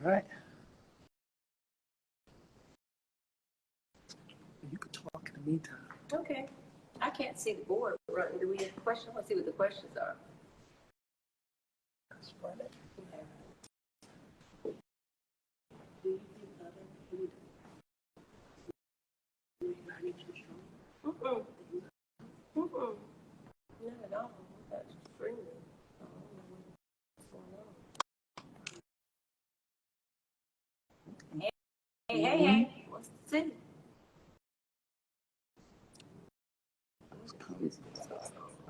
right. You could talk in the meantime. Okay. I can't see the board running. Do we have a question? Let's see what the questions are. That's right. Do you think other people Mm-mm. Mm-mm. Not at all. That's freely. I don't know what's going on. Hey. What's the city?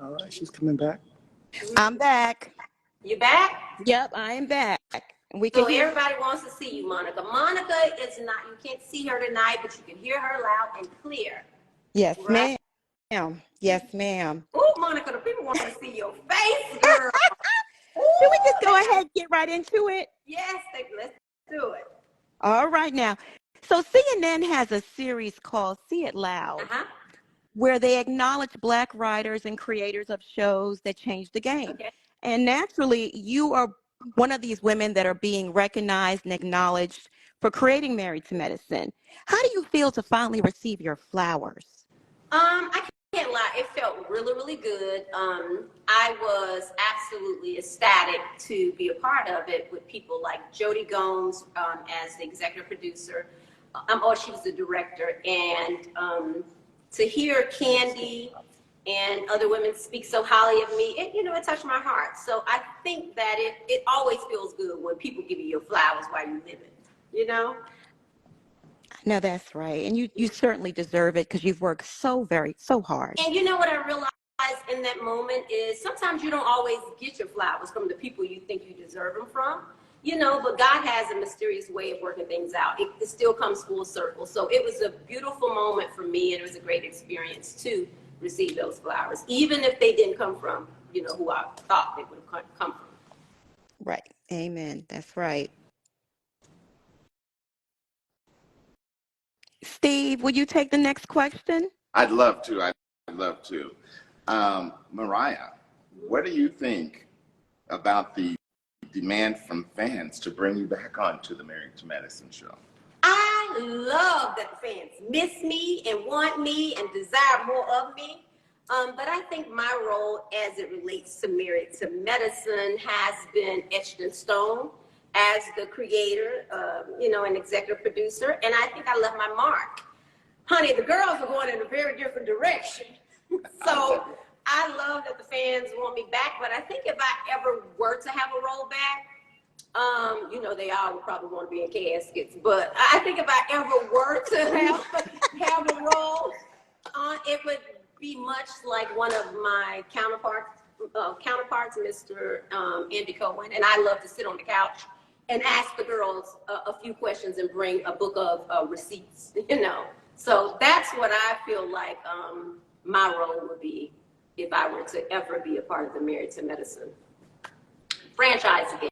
All right, she's coming back. I'm back. You back? Yep, I am back. We So can hear. everybody wants to see you, Monica. Monica is not, you can't see her tonight, but you can hear her loud and clear. Yes, Right? ma'am. Yes, ma'am. Oh, Monica, the people want to see your face, girl. Should we just go ahead and get right into it? Yes, let's do it. All right now. So CNN has a series called See It Loud, Uh-huh. where they acknowledge Black writers and creators of shows that change the game. Okay. And naturally, you are one of these women that are being recognized and acknowledged for creating Married to Medicine. How do you feel to finally receive your flowers? I can't lie. It felt really, really good. I was absolutely ecstatic to be a part of it with people like Jody Gomes as the executive producer. She was the director. And to hear Candy and other women speak so highly of me, it touched my heart. So I think that it always feels good when people give you your flowers while you live it, you know? No, that's right. And you certainly deserve it because you've worked so hard. And you know what I realized in that moment is sometimes you don't always get your flowers from the people you think you deserve them from, but God has a mysterious way of working things out. It still comes full circle. So it was a beautiful moment for me, and it was a great experience to receive those flowers, even if they didn't come from, who I thought they would come from. Right. Amen. That's right. Steve, will you take the next question? I'd love to. Mariah, what do you think about the demand from fans to bring you back onto the Married to Medicine show? I love that the fans miss me and want me and desire more of me. But I think my role as it relates to Married to Medicine has been etched in stone as the creator, and executive producer. And I think I left my mark. Honey, the girls are going in a very different direction. So I love that the fans want me back. But I think if I ever were to have a role back, they all would probably want to be in caskets. But I think if I ever were to have a role, it would be much like one of my counterparts, Mr. Andy Cohen. And I love to sit on the couch and ask the girls a few questions and bring a book of receipts, So that's what I feel like my role would be if I were to ever be a part of the Married to Medicine franchise again.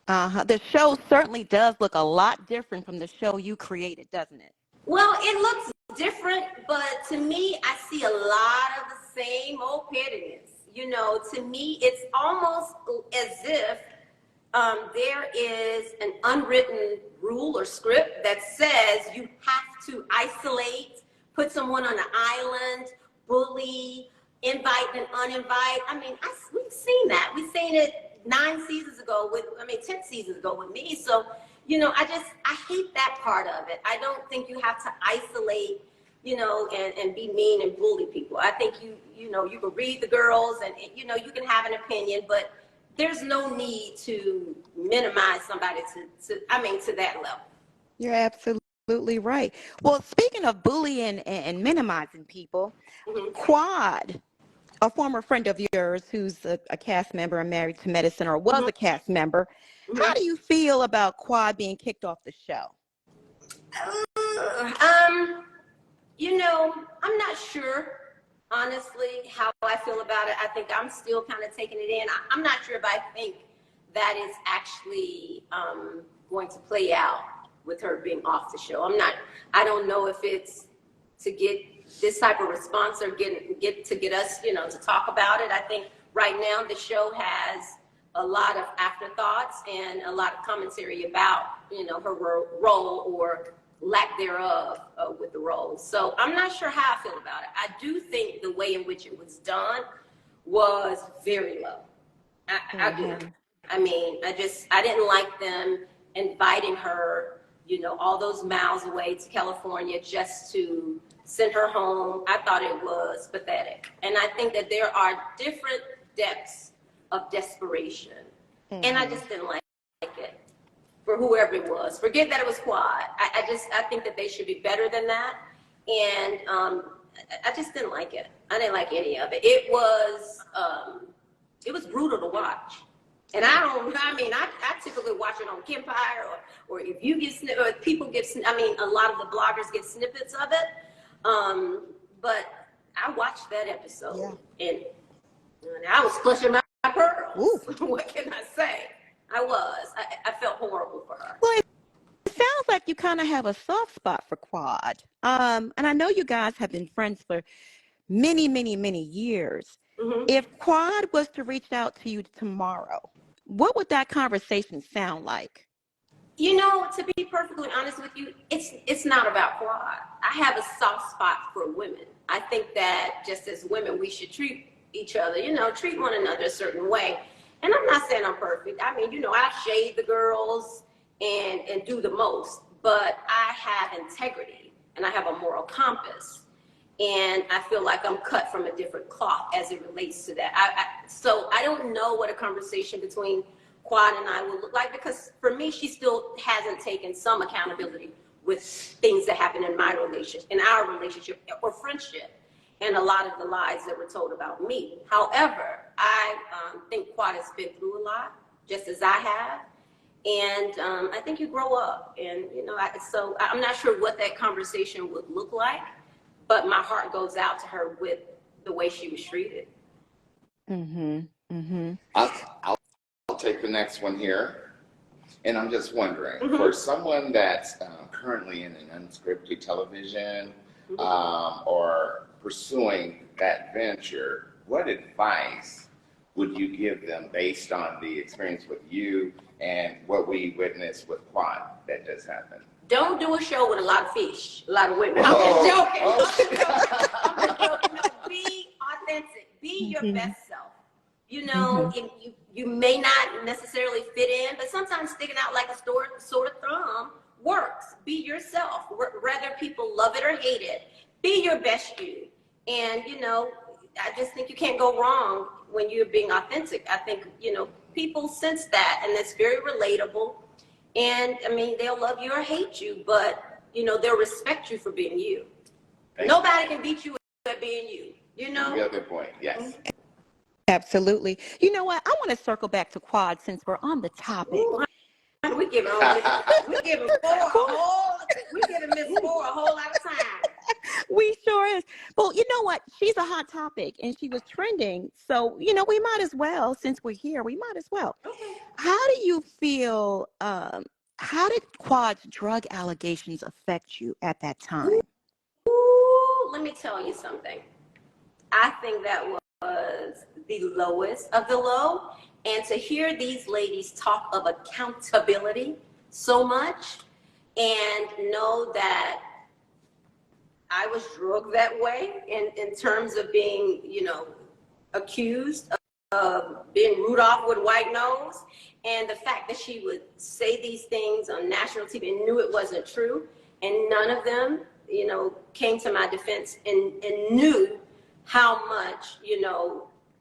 The show certainly does look a lot different from the show you created, doesn't it? Well, it looks different, but to me, I see a lot of the same old pettiness. To me, it's almost as if there is an unwritten rule or script that says you have to isolate, put someone on an island, bully, invite and uninvite. I mean, we've seen that. We've seen it 10 seasons ago with me. So, I hate that part of it. I don't think you have to isolate, and be mean and bully people. I think you can read the girls and, you can have an opinion, but there's no need to minimize somebody to that level. You're absolutely right. Well, speaking of bullying and minimizing people, Quad, a former friend of yours who's a cast member and Married to Medicine, or was a cast member, how do you feel about Quad being kicked off the show? I'm not sure, honestly, how I feel about it. I think I'm still kind of taking it in. I'm not sure if I think that is actually going to play out with her being off the show. I don't know if it's to get this type of response or get us, to talk about it. I think right now the show has a lot of afterthoughts and a lot of commentary about, her role or lack thereof with the role. So I'm not sure how I feel about it. I do think the way in which it was done was very low. I do. I mean, I didn't like them inviting her, all those miles away to California just to send her home. I thought it was pathetic. And I think that there are different depths of desperation. And I just didn't like it for whoever it was. Forget that it was Quad. I think that they should be better than that. And I just didn't like it. I didn't like any of it. It was brutal to watch. And I typically watch it on Kempire or if you get or if people get, a lot of the bloggers get snippets of it. But I watched that episode and I was clutching my pearls. What can I say? I felt horrible for her. Well, it sounds like you kind of have a soft spot for Quad. And I know you guys have been friends for many, many, many years. Mm-hmm. If Quad was to reach out to you tomorrow, what would that conversation sound like? To be perfectly honest with you, it's not about Quad. I have a soft spot for women. I think that just as women, we should treat each other, treat one another a certain way. And I'm not saying I'm perfect. I shade the girls and do the most, but I have integrity and I have a moral compass. And I feel like I'm cut from a different cloth as it relates to that. So I don't know what a conversation between Quad and I will look like, because for me, she still hasn't taken some accountability with things that happen in our relationship or friendship, and a lot of the lies that were told about me. However, I think Quad has been through a lot, just as I have. And I think you grow up. And, so I'm not sure what that conversation would look like, but my heart goes out to her with the way she was treated. Mm-hmm. Mm-hmm. I'll take the next one here. And I'm just wondering, for someone that's currently in an unscripted television or pursuing that venture, what advice would you give them based on the experience with you and what we witnessed with Quad that just happened? Don't do a show with a lot of fish, a lot of women. I'm just joking. I'm just joking. No, be authentic. Be your best self. You may not necessarily fit in, but sometimes sticking out like a sore thumb works. Be yourself. Whether people love it or hate it, be your best you. And, I just think you can't go wrong when you're being authentic. I think, people sense that, and it's very relatable. And, they'll love you or hate you, but, they'll respect you for being you. Nobody can beat you at being you, You have a good point, yes. Absolutely. You know what? I want to circle back to Quad since we're on the topic. Ooh, we giving Miss Moore a whole lot of time. We sure is. Well, you know what? She's a hot topic and she was trending. So, we might as well, since we're here, we might as well. Okay. How do you feel, how did Quad's drug allegations affect you at that time? Ooh, let me tell you something. I think that was the lowest of the low. And to hear these ladies talk of accountability so much and know that I was drugged that way in terms of being, accused of being Rudolph with a white nose, and the fact that she would say these things on national TV and knew it wasn't true, and none of them, came to my defense and knew how much,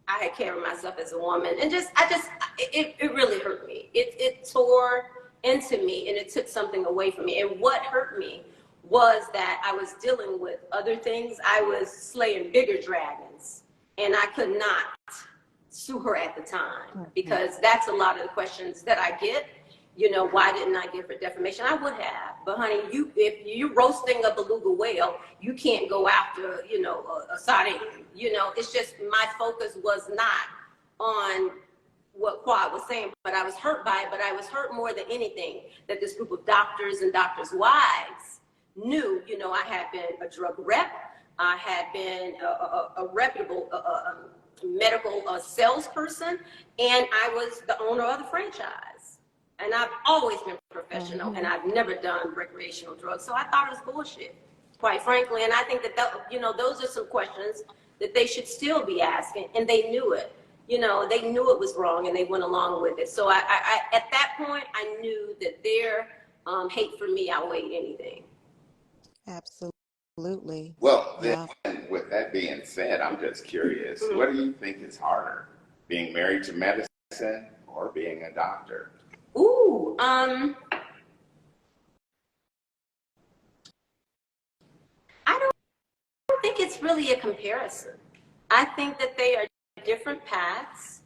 I had carried myself as a woman. And it really hurt me. It tore into me and it took something away from me. And what hurt me was that I was dealing with other things. I was slaying bigger dragons and I could not sue her at the time, because that's a lot of the questions that I get. Why didn't I give her defamation? I would have, but honey, if you're roasting a beluga whale, you can't go after, a sardine. It's just my focus was not on what Quad was saying, but I was hurt by it. But I was hurt more than anything that this group of doctors and doctors' wives knew, I had been a drug rep. I had been a reputable medical salesperson, and I was the owner of the franchise. And I've always been professional, and I've never done recreational drugs. So I thought it was bullshit, quite frankly. And I think that, those are some questions that they should still be asking, and they knew it. They knew it was wrong, and they went along with it. So I at that point, I knew that their hate for me outweighed anything. Absolutely. Well, Yeah. then, with that being said, I'm just curious, what do you think is harder, being married to medicine or being a doctor? Ooh, I don't think it's really a comparison. I think that they are different paths.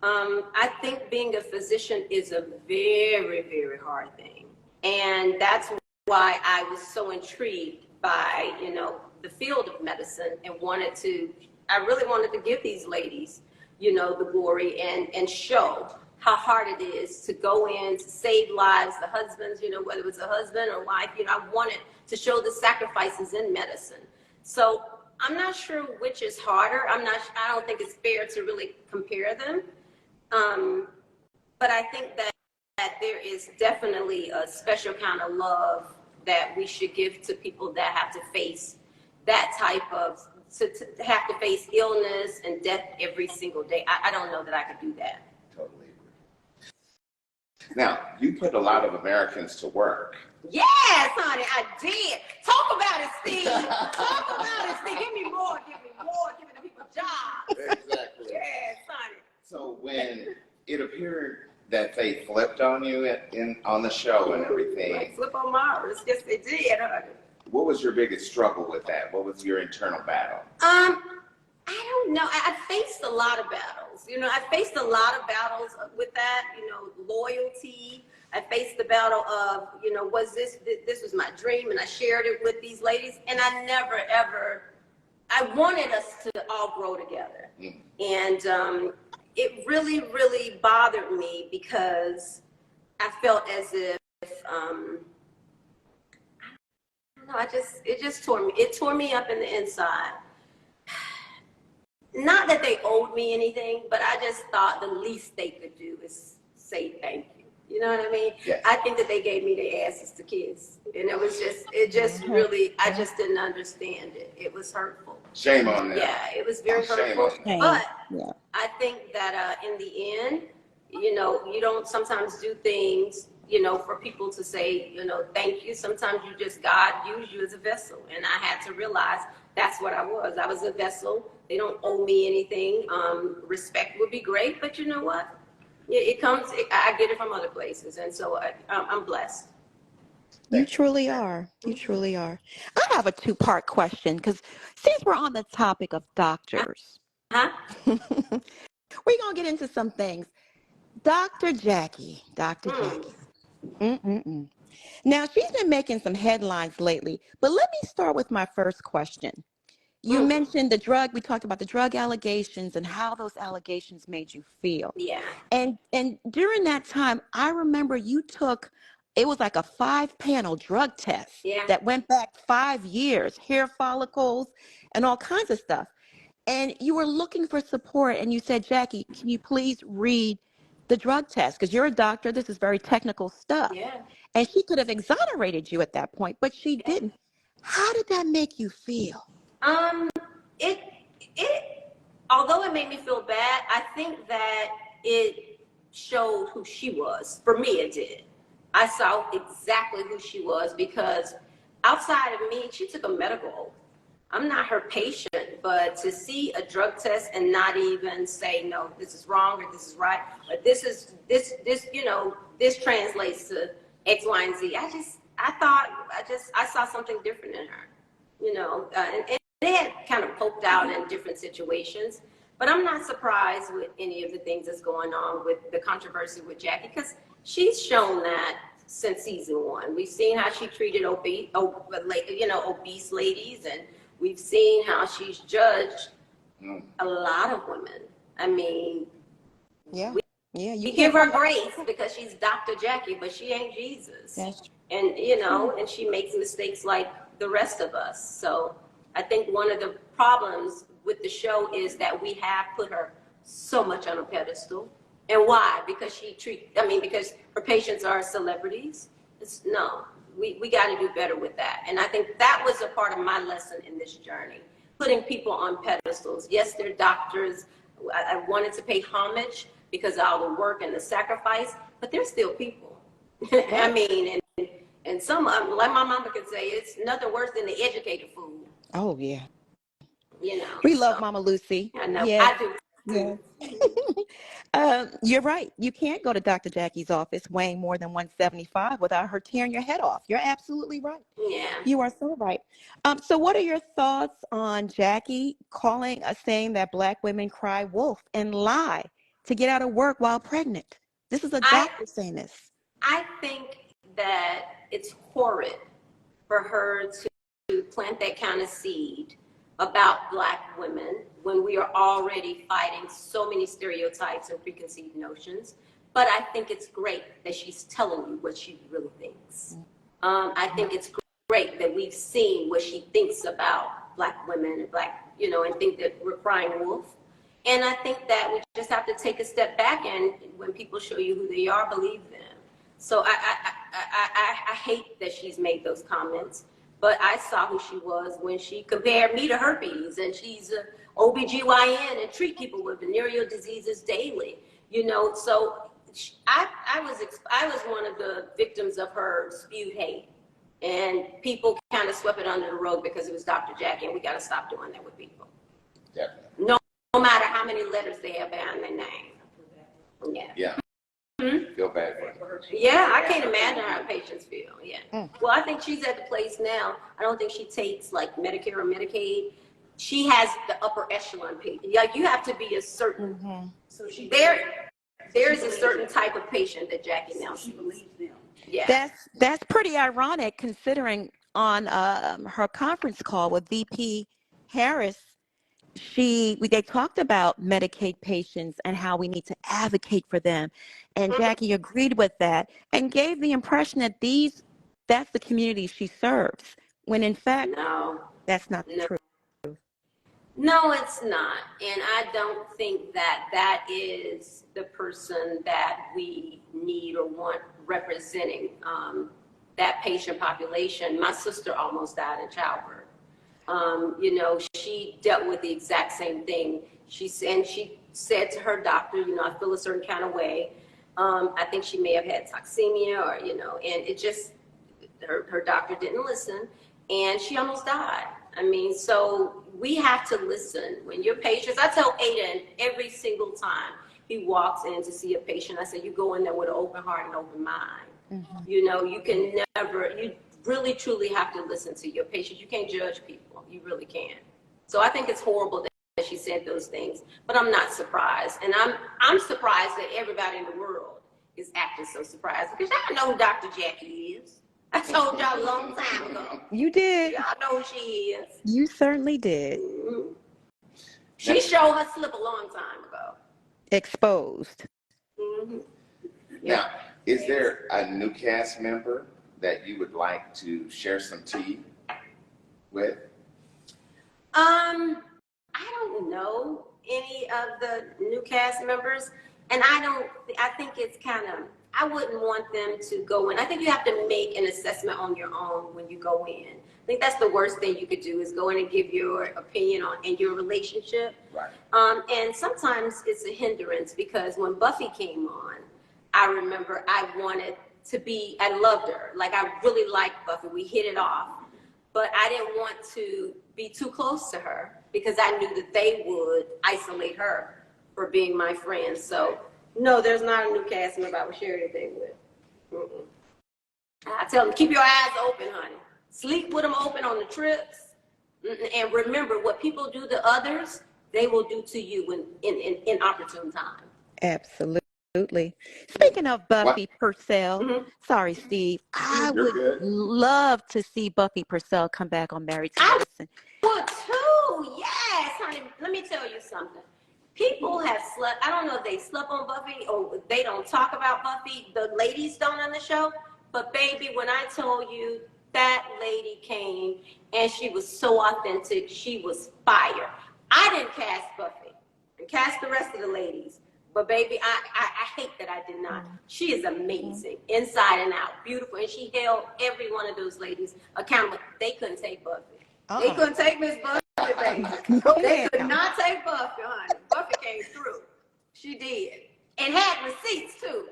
I think being a physician is a very, very hard thing. And that's why I was so intrigued by, the field of medicine and I really wanted to give these ladies, the glory and show how hard it is to go in to save lives, the husbands, whether it was a husband or wife, I wanted to show the sacrifices in medicine. So I'm not sure which is harder. I don't think it's fair to really compare them. But I think that there is definitely a special kind of love that we should give to people that have to face that type of, to have to face illness and death every single day. I don't know that I could do that. Totally agree. Now, you put a lot of Americans to work. Yes, honey, I did. Talk about it, Steve. Talk about it, Steve. Give me more. Give the people jobs. Exactly. Yes, honey. So when it appeared that they flipped on you on the show and everything, Like flip on Mars. Yes, they did, honey. what was your biggest struggle with that? What was your internal battle? I don't know. I faced a lot of battles. I faced a lot of battles with that, loyalty. I faced the battle of, was this was my dream, and I shared it with these ladies, and I never, ever, I wanted us to all grow together. And it really, really bothered me because I felt as if, it just tore me up in the inside. Not that they owed me anything, but I just thought the least they could do is say thank you. You know what I mean? Yes. I think that they gave me their asses to kiss. And it just really, I just didn't understand it. It was hurtful. Shame on them. Yeah, it was very Shame hurtful. on them. But Yeah. I think that in the end, you don't sometimes do things, for people to say, thank you. Sometimes God used you as a vessel. And I had to realize that's what I was. I was a vessel. They don't owe me anything. Respect would be great, but you know what? It comes, I get it from other places. And so I'm blessed. You truly are. You truly are. I have a two-part question because since we're on the topic of doctors, Huh? we're going to get into some things. Dr. Jackie. Mm-mm-mm. Now, she's been making some headlines lately, but let me start with my first question. You mentioned we talked about the drug allegations and how those allegations made you feel. Yeah. And during that time, I remember it was like a 5-panel drug test that went back 5 years, hair follicles and all kinds of stuff. And you were looking for support and you said, Jackie, can you please read the drug test? Because you're a doctor, this is very technical stuff. Yeah. And she could have exonerated you at that point, but she didn't. How did that make you feel? Although it made me feel bad, I think that it showed who she was. For me, it did. I saw exactly who she was because outside of me, she took a medical oath. I'm not her patient, but to see a drug test and not even say, no, this is wrong or this is right, but this translates to X, Y, and Z. I saw something different in her, and they had kind of poked out in different situations, but I'm not surprised with any of the things that's going on with the controversy with Jackie, because she's shown that since season 1. We've seen how she treated obese ladies, and we've seen how she's judged a lot of women. I mean, you give her grace because she's Dr. Jackie, but she ain't Jesus. And, and she makes mistakes like the rest of us. So I think one of the problems with the show is that we have put her so much on a pedestal. And why? Because because her patients are celebrities. No, we got to do better with that. And I think that was a part of my lesson in this journey, putting people on pedestals. Yes, they're doctors. I wanted to pay homage because of all the work and the sacrifice, but they're still people. I mean, and some, like my mama could say, it's nothing worse than the educated fool. Oh, yeah. You know. We love So, Mama Lucy. I know. Yes. I do. Yes. You're right. You can't go to Dr. Jackie's office weighing more than 175 without her tearing your head off. You're absolutely right. Yeah. You are so right. So what are your thoughts on Jackie saying that Black women cry wolf and lie to get out of work while pregnant? This is a doctor saying this. I think that it's horrid for her to plant that kind of seed about Black women when we are already fighting so many stereotypes and preconceived notions. But I think it's great that she's telling you what she really thinks. I think it's great that we've seen what she thinks about Black women and and think that we're crying wolf. And I think that we just have to take a step back, and when people show you who they are, believe them. So I hate that she's made those comments, but I saw who she was when she compared me to herpes, and she's a OBGYN and treat people with venereal diseases daily. So I was one of the victims of her spewed hate, and people kind of swept it under the rug because it was Dr. Jackie, and we got to stop doing that with people. Definitely. No matter how many letters they have behind their name. Yeah. Yeah. Feel bad for her. Yeah, I can't imagine how patients feel. Yeah. Well, I think she's at the place now. I don't think she takes like Medicare or Medicaid. She has the upper echelon patient. Like you have to be a certain. So there's a certain type of patient that Jackie now sees. Yeah. That's pretty ironic considering on her conference call with VP Harris, they talked about Medicaid patients and how we need to advocate for them. And Jackie agreed with that and gave the impression that that's the community she serves, when in fact, that's not the truth. No, it's not. And I don't think that is the person that we need or want representing that patient population. My sister almost died in childbirth. She dealt with the exact same thing. She said to her doctor, I feel a certain kind of way. I think she may have had toxemia or, and it just, her doctor didn't listen and she almost died. I mean, so we have to listen. When your patients, I tell Aiden every single time he walks in to see a patient, I say, you go in there with an open heart and open mind. Mm-hmm. You can you really truly have to listen to your patients. You can't judge people. You really can't. So I think it's horrible that she said those things, but I'm not surprised. And I'm surprised that everybody in the world is acting so surprised because y'all know who Dr. Jackie is. I told y'all a long time ago. You did. Y'all know who she is. You certainly did. Mm-hmm. She showed her slip a long time ago. Exposed. Mm-hmm. Now, is there a new cast member that you would like to share some tea with? I don't know any of the new cast members, and I think it's I wouldn't want them to go in. I think you have to make an assessment on your own when you go in. I think that's the worst thing you could do is go in and give your opinion on your relationship. Right. And sometimes it's a hindrance because when Buffy came on, I remember I loved her. Like I really liked Buffy. We hit it off. But I didn't want to be too close to her because I knew that they would isolate her for being my friend. So no, there's not a new cast member I would share anything with. Mm-mm. I tell them, keep your eyes open, honey. Sleep with them open on the trips. And remember, what people do to others, they will do to you in opportune time. Absolutely. Speaking of Buffy Purcell, sorry, Steve, I would love to see Buffy Purcell come back on Married to Medicine. I would too. Yes, honey. Let me tell you something. People have slept. I don't know if they slept on Buffy or they don't talk about Buffy. The ladies don't on the show. But baby, when I told you that lady came and she was so authentic, she was fire. I didn't cast Buffy and cast the rest of the ladies. But baby, I hate that I did not. She is amazing, inside and out, beautiful, and she held every one of those ladies accountable. They couldn't take Buffy. They couldn't take Miss Buffy, baby. No, They could ma'am. not take Buffy, honey. Buffy came through. She did, and had receipts too.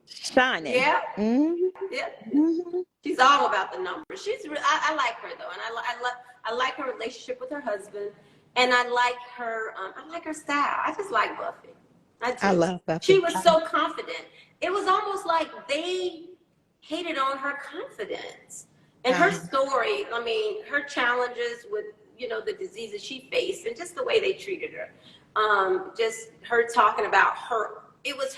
Shining. Yeah, Mm-hmm. yeah. Mm-hmm. She's all about the numbers. I like her though, and I like her relationship with her husband, and I like her style. I just like Buffy. I love Buffy. She was so confident. It was almost like they hated on her confidence and her story. I mean, her challenges with the diseases she faced and just the way they treated her. Just her talking about her. It was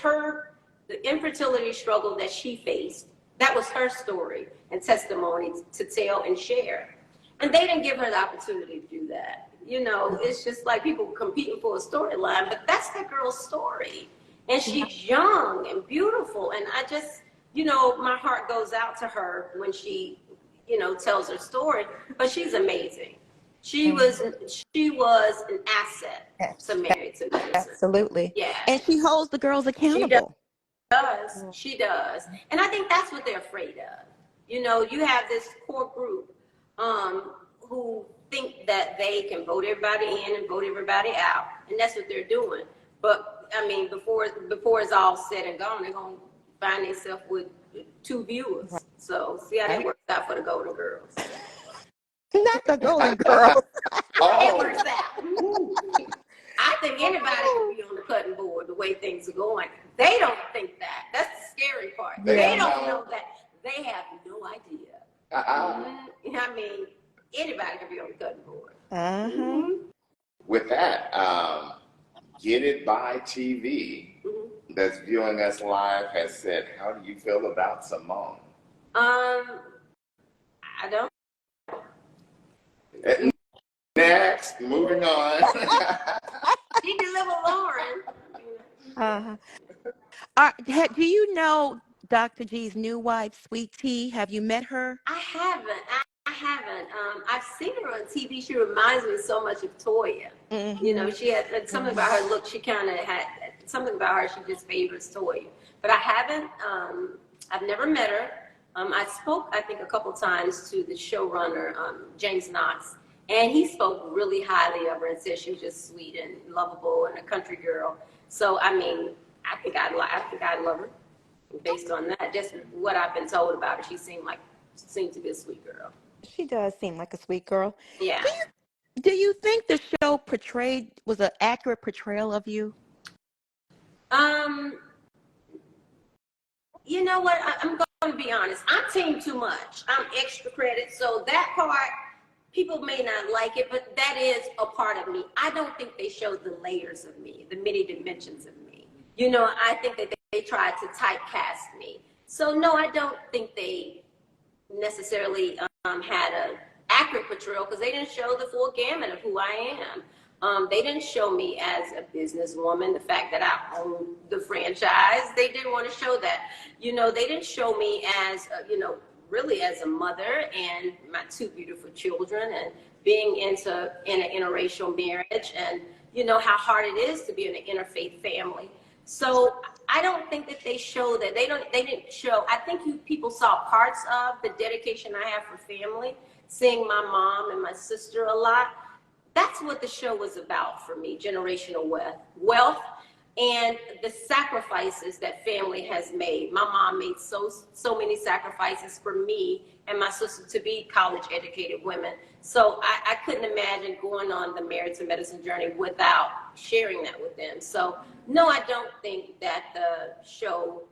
the infertility struggle that she faced. That was her story and testimony to tell and share. And they didn't give her the opportunity to do that. It's just like people competing for a storyline, but that's that girl's story. And she's young and beautiful. And I just, my heart goes out to her when she, tells her story, but she's amazing. She was an asset to Married to Medicine. Absolutely. Yeah. And she holds the girls accountable. She does. And I think that's what they're afraid of. You have this core group who think that they can vote everybody in and vote everybody out, and that's what they're doing. But I mean, before it's all said and gone, they're gonna find themselves with 2 viewers. So see how that works out for the Golden Girls. Not the Golden Girls. It works out. I think anybody can be on the cutting board the way things are going. They don't think that. That's the scary part. They don't know that. They have no idea. I mean, anybody can be on the cutting board. With that, Get It by TV that's viewing us live has said, how do you feel about Simone? I don't. Next, moving on. She can live with Lauren. Do you know Dr. G's new wife, Sweet Tea? Have you met her? I haven't. I haven't. I've seen her on TV. She reminds me so much of Toya. She had something about her look. She kind of had something about her. She just favors Toya. But I haven't. I've never met her. I spoke, I think, a couple times to the showrunner, James Knox, and he spoke really highly of her and said she was just sweet and lovable and a country girl. So, I mean, I think I'd love her based on that. Just what I've been told about her, she seemed to be a sweet girl. She does seem like a sweet girl. Yeah. Do you think the show was an accurate portrayal of you? You know what? I'm going to be honest. I'm team too much. I'm extra credit. So that part, people may not like it, but that is a part of me. I don't think they showed the layers of me, the many dimensions of me. I think that they tried to typecast me. So no, I don't think they necessarily had an accurate portrayal because they didn't show the full gamut of who I am. They didn't show me as a businesswoman, the fact that I own the franchise. They didn't want to show that. They didn't show me as, really as a mother and my 2 beautiful children and being in an interracial marriage and, how hard it is to be in an interfaith family. So I don't think that they show that. They didn't show. I think people saw parts of the dedication I have for family, seeing my mom and my sister a lot. That's what the show was about for me, generational wealth and the sacrifices that family has made. My mom made so many sacrifices for me and my sister to be college educated women. So I couldn't imagine going on the Married to Medicine journey without sharing that with them. So no, I don't think that the show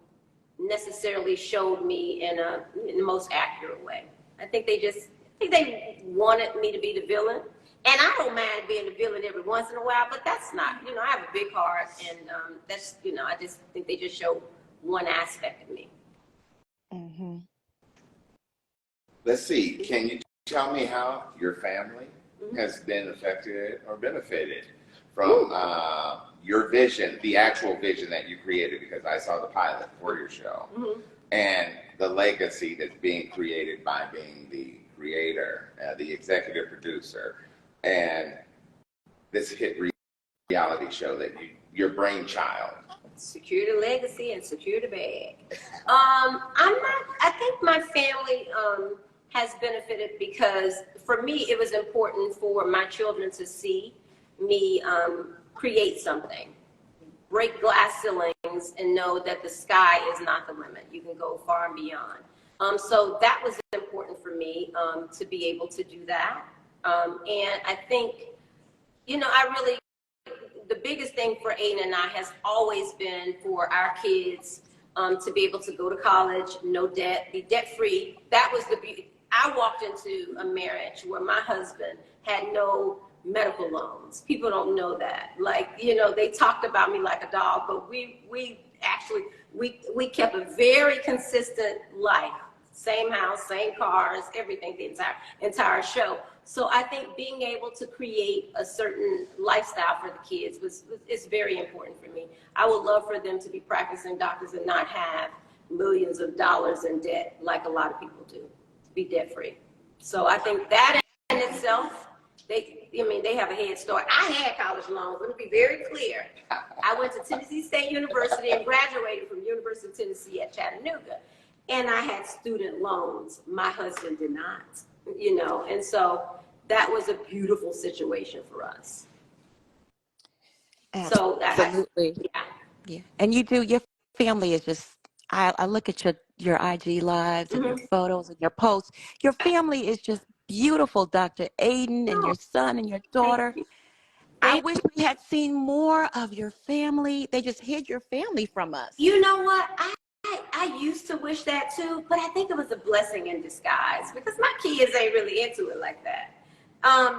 necessarily showed me in the most accurate way. I think they wanted me to be the villain. And I don't mind being the villain every once in a while, but that's not, I have a big heart, and that's, I just think they just show one aspect of me. Let's see. Can you tell me how your family has been affected or benefited from your vision, the actual vision that you created? Because I saw the pilot for your show, and the legacy that's being created by being the creator, the executive producer, and this hit reality show that your brainchild? Secure the legacy and secure the bag. I think my family has benefited because for me, it was important for my children to see me create something, break glass ceilings, and know that the sky is not the limit. You can go far and beyond. So that was important for me to be able to do that. And I think, the biggest thing for Aiden and I has always been for our kids to be able to go to college, no debt, be debt free. That was the beauty. I walked into a marriage where my husband had no medical loans. People don't know that. Like, they talked about me like a dog, but we actually kept a very consistent life. Same house, same cars, everything, the entire show. So I think being able to create a certain lifestyle for the kids is very important for me. I would love for them to be practicing doctors and not have millions of dollars in debt like a lot of people do, to be debt free. So I think that in itself, they have a head start. I had college loans. Let me be very clear. I went to Tennessee State University and graduated from University of Tennessee at Chattanooga. And I had student loans. My husband did not, and so that was a beautiful situation for us. Absolutely. So Yeah. And your family is just, I look at your IG lives and your photos and your posts. Your family is just beautiful, Dr. Aiden and your son and your daughter. I wish we had seen more of your family. They just hid your family from us. You know what? I used to wish that too, but I think it was a blessing in disguise because my kids ain't really into it like that.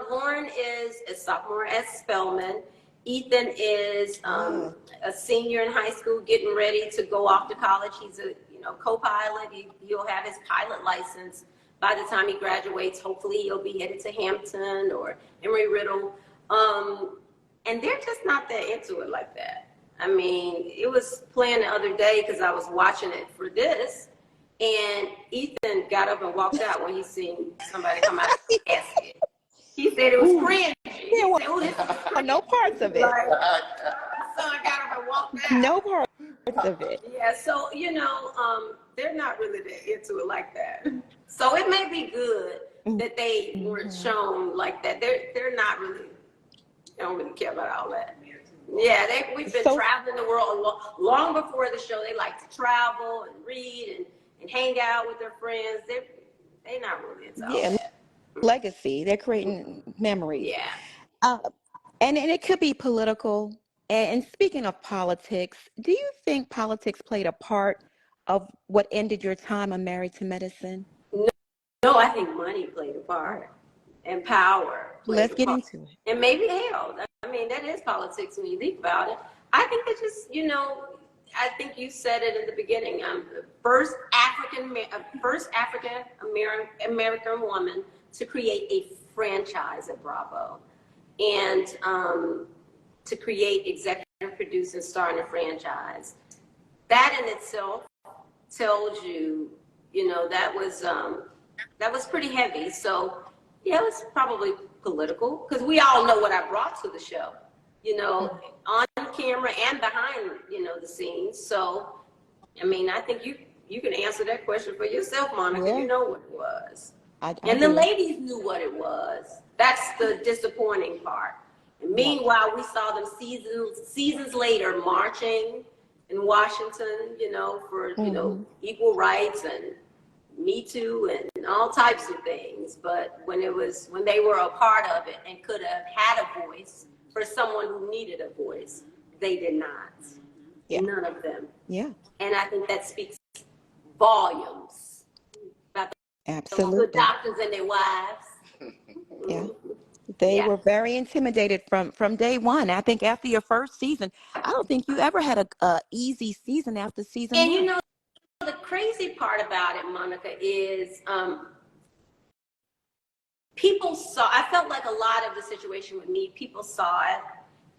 Lauren is a sophomore at Spelman. Ethan is a senior in high school, getting ready to go off to college. He's a co-pilot. He'll have his pilot license by the time he graduates. Hopefully, he'll be headed to Hampton or Embry-Riddle. And they're just not that into it like that. I mean, it was playing the other day because I was watching it for this, and Ethan got up and walked out when he seen somebody come out of the casket. He said it was cringy. He said, "Oh, this is cringy." No parts of it. Like, my son got up and walked out. No parts of it. Yeah, so they're not really that into it like that. So it may be good that they weren't shown like that. They're not really. They don't really care about all that. Yeah, we've been traveling the world long before the show. They like to travel and read and hang out with their friends. They're not really into all that. Legacy. They're creating memories. Yeah. And it could be political. And speaking of politics, do you think politics played a part of what ended your time on Married to Medicine? No, I think money played a part. And power played Let's a get part. into it. And maybe hell. I mean, that is politics when you think about it. I think that just, I think you said it in the beginning. I'm the first African American woman to create a franchise at Bravo. And to create, executive produce, and star in a franchise. That in itself tells you, that was pretty heavy. So, yeah, it was probably political because we all know what I brought to the show, on camera and behind, the scenes. So, I mean, I think you can answer that question for yourself, Monica. Yeah. You know what it was. I The do. ladies knew what it was. That's the disappointing part. And meanwhile, we saw them seasons later marching in Washington, for, equal rights and Me Too and all types of things. But when they were a part of it and could have had a voice for someone who needed a voice, they did not. Yeah. None of them. Yeah. And I think that speaks volumes about the Absolutely. good doctors and their wives. Yeah. They were very intimidated from day one. I think after your first season, I don't think you ever had a easy season after season And one. the crazy part about it, Monica, is people saw, I felt like a lot of the situation with me, people saw it.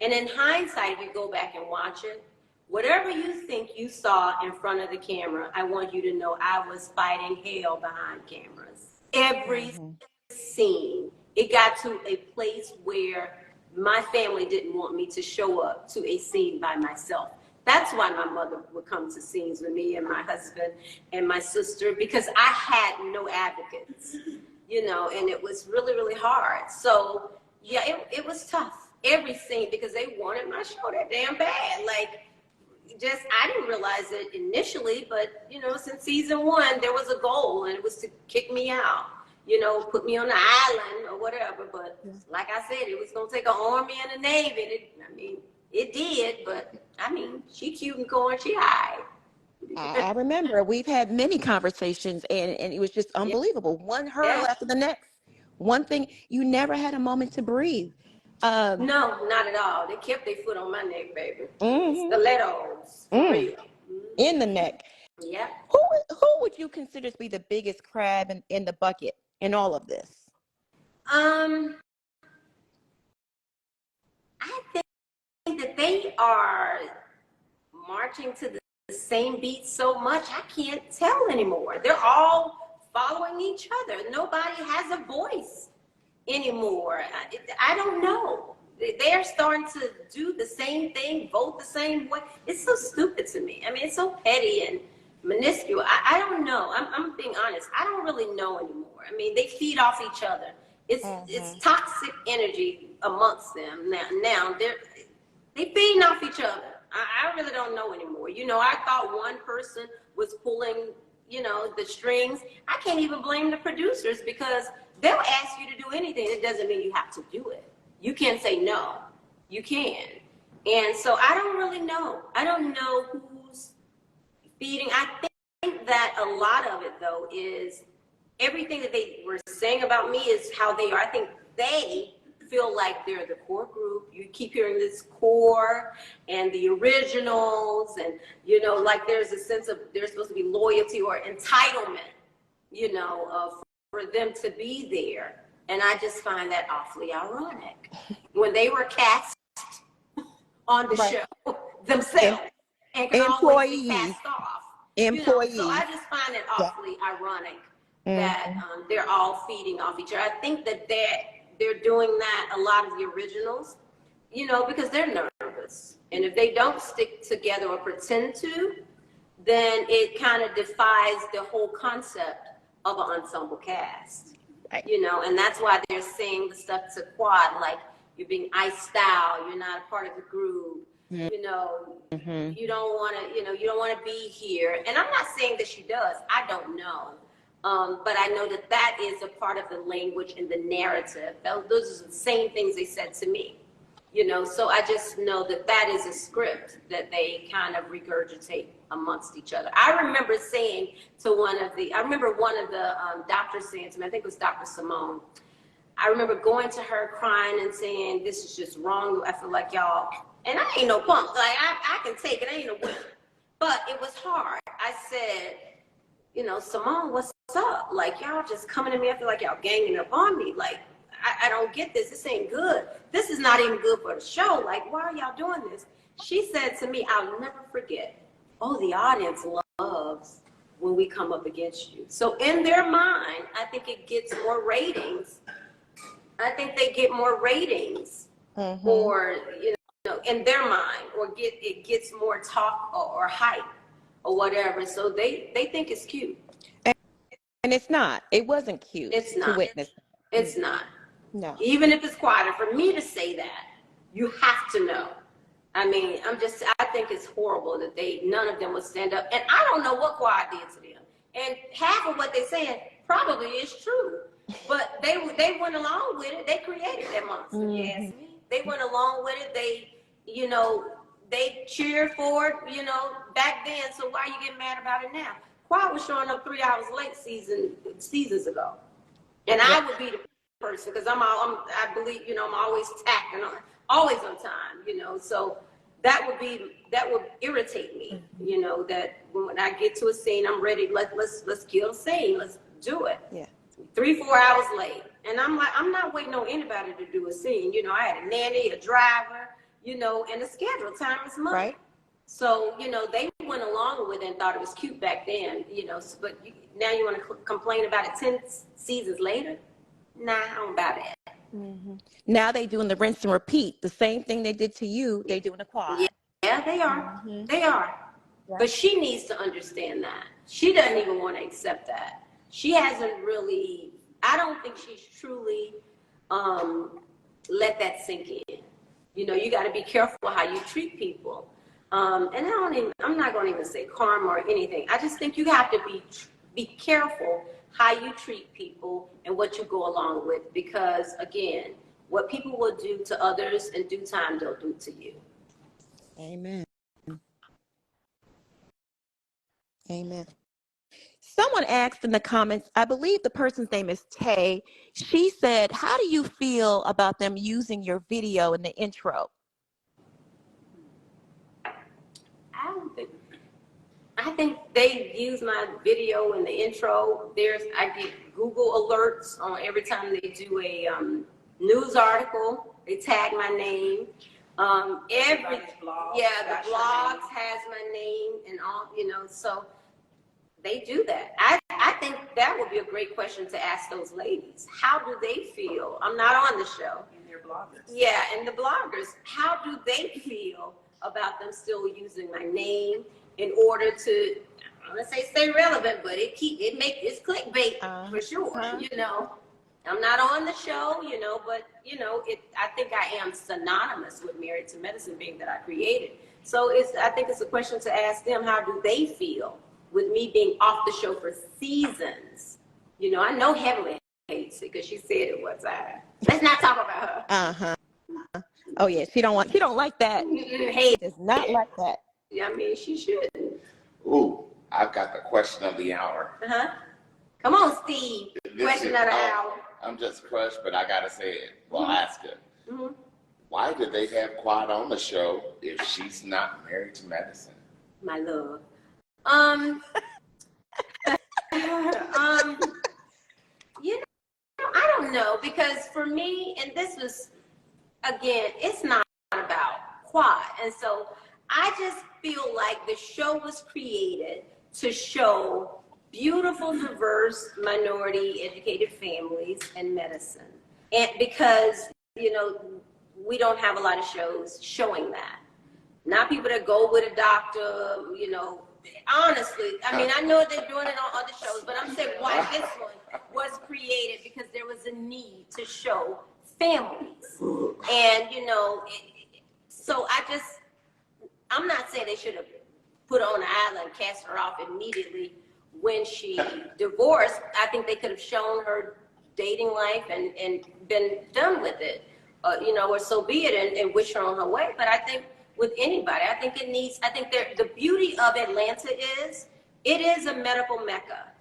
And in hindsight, if you go back and watch it, whatever you think you saw in front of the camera, I want you to know I was fighting hell behind cameras. Every scene, it got to a place where my family didn't want me to show up to a scene by myself. That's why my mother would come to scenes with me and my husband and my sister, because I had no advocates, you know, and it was really, really hard. So yeah, it was tough, every scene, because they wanted my show that damn bad. Like, just, I didn't realize it initially, but you know, since season 1, there was a goal, and it was to kick me out, you know, put me on the island or whatever. But like I said, it was gonna take an army and a navy. It did, but I mean, she cute and cool, and she high. I remember we've had many conversations, and it was just unbelievable. One hurdle Yeah. after the next. One thing, you never had a moment to breathe. No, not at all. They kept their foot on my neck, baby. Mhm. Stilettos, for real. In the neck. Yeah. Who would you consider to be the biggest crab in the bucket in all of this? I think that they are marching to the same beat so much, I can't tell anymore. They're all following each other. Nobody has a voice anymore. I don't know. They're starting to do the same thing, vote the same way. It's so stupid to me. I mean, it's so petty and minuscule. I don't know. I'm being honest. I don't really know anymore. I mean, they feed off each other. It's toxic energy amongst them now. They feeding off each other. I really don't know anymore. You know, I thought one person was pulling, you know, the strings. I can't even blame the producers, because they'll ask you to do anything. It doesn't mean you have to do it. You can't say no. You can. And so I don't really know. I don't know who's feeding. I think that a lot of it, though, is everything that they were saying about me is how they are. I think they feel like they're the core group. You keep hearing this core and the originals, and you know, like there's a sense of there's supposed to be loyalty or entitlement, you know, for them to be there. And I just find that awfully ironic. When they were cast on the show themselves and can always be cast off. Employees. You know, so I just find it awfully ironic that they're all feeding off each other. I think that they're doing that, a lot of the originals, you know, because they're nervous. And if they don't stick together or pretend to, then it kind of defies the whole concept of an ensemble cast. Right. You know, and that's why they're saying the stuff to Quad, like you're being iced out, you're not a part of the group, you know, you don't want to, you know, you don't want to be here. And I'm not saying that she does, I don't know. But I know that that is a part of the language and the narrative. Those are the same things they said to me, you know, so I just know that that is a script that they kind of regurgitate amongst each other. I remember saying to one of the doctors saying to me, I think it was Dr. Simone, I remember going to her crying and saying, this is just wrong. I feel like y'all, and I ain't no punk, like I can take it, I ain't no winner. But it was hard. I said, you know, Simone, what's up? Like, y'all just coming to me, I feel like y'all ganging up on me. Like, I don't get this. This ain't good. This is not even good for the show. Like, why are y'all doing this? She said to me, I'll never forget, oh, the audience loves when we come up against you. So in their mind, I think it gets more ratings. I think they get more ratings, or, you know, in their mind, or it gets more talk or hype or whatever. So they think it's cute. And it's not. It wasn't cute. It's not. To witness. It's not. No. Even if it's quieter, for me to say that, you have to know. I mean, I think it's horrible that none of them would stand up. And I don't know what Quad did to them. And half of what they're saying probably is true. But they went along with it. They created that monster, you ask me. They went along with it. They, you know, they cheered for it, you know, back then. So why are you getting mad about it now? Quad was showing up 3 hours late seasons ago. And I would be the person, because I believe, you know, I'm always tacked and always on time, you know. So that would irritate me, you know, that when I get to a scene, I'm ready. Let's kill the scene. Let's do it. Yeah. 3-4 hours late. And I'm like, I'm not waiting on anybody to do a scene. You know, I had a nanny, a driver, you know, and the schedule. Time is money. Right. So, you know, they went along with it and thought it was cute back then, you know, but now you want to complain about it 10 seasons later? Nah, I don't buy that. Now they doing the rinse and repeat. The same thing they did to you, they doing the quad. Yeah, they are. They are. But she needs to understand that. She doesn't even want to accept that. She hasn't really, I don't think she's truly let that sink in. You know, you got to be careful how you treat people. And I'm not going to even say karma or anything. I just think you have to be careful how you treat people and what you go along with. Because, again, what people will do to others in due time, they'll do to you. Amen. Amen. Someone asked in the comments, I believe the person's name is Tay. She said, how do you feel about them using your video in the intro? I think they use my video in the intro. I get Google alerts on every time they do a news article. They tag my name. The blogs has my name and all, you know, so they do that. I think that would be a great question to ask those ladies. How do they feel? I'm not on the show. And they're bloggers. Yeah, and the bloggers, how do they feel about them still using my name in order to, I don't want to say stay relevant, but it's clickbait for sure, you know. I'm not on the show, you know, but, you know, I think I am synonymous with Married to Medicine being that I created. So I think it's a question to ask them, how do they feel with me being off the show for seasons? You know, I know Heavenly hates it because she said it one time. Let's not talk about her. Oh yeah, she don't like that. Hey, Does not like that. Yeah, I mean, she should. Ooh, I've got the question of the hour. Come on, Steve. Question of the hour. I'm just crushed, but I gotta say it. Well, ask her. Why did they have Quad on the show if she's not married to medicine? My love. You know, I don't know, because for me, and this was, again, it's not about Quad. And so I just feel like the show was created to show beautiful, diverse, minority educated families in medicine. And because, you know, we don't have a lot of shows showing that. Not people that go with a doctor, you know. Honestly, I mean, I know they're doing it on other shows, but I'm saying why this one was created, because there was a need to show families. And, you know, so I'm not saying they should have put her on an island, cast her off immediately when she divorced. I think they could have shown her dating life and been done with it, you know, or so be it, and wish her on her way. But I think with anybody, I think the beauty of Atlanta is, it is a medical mecca,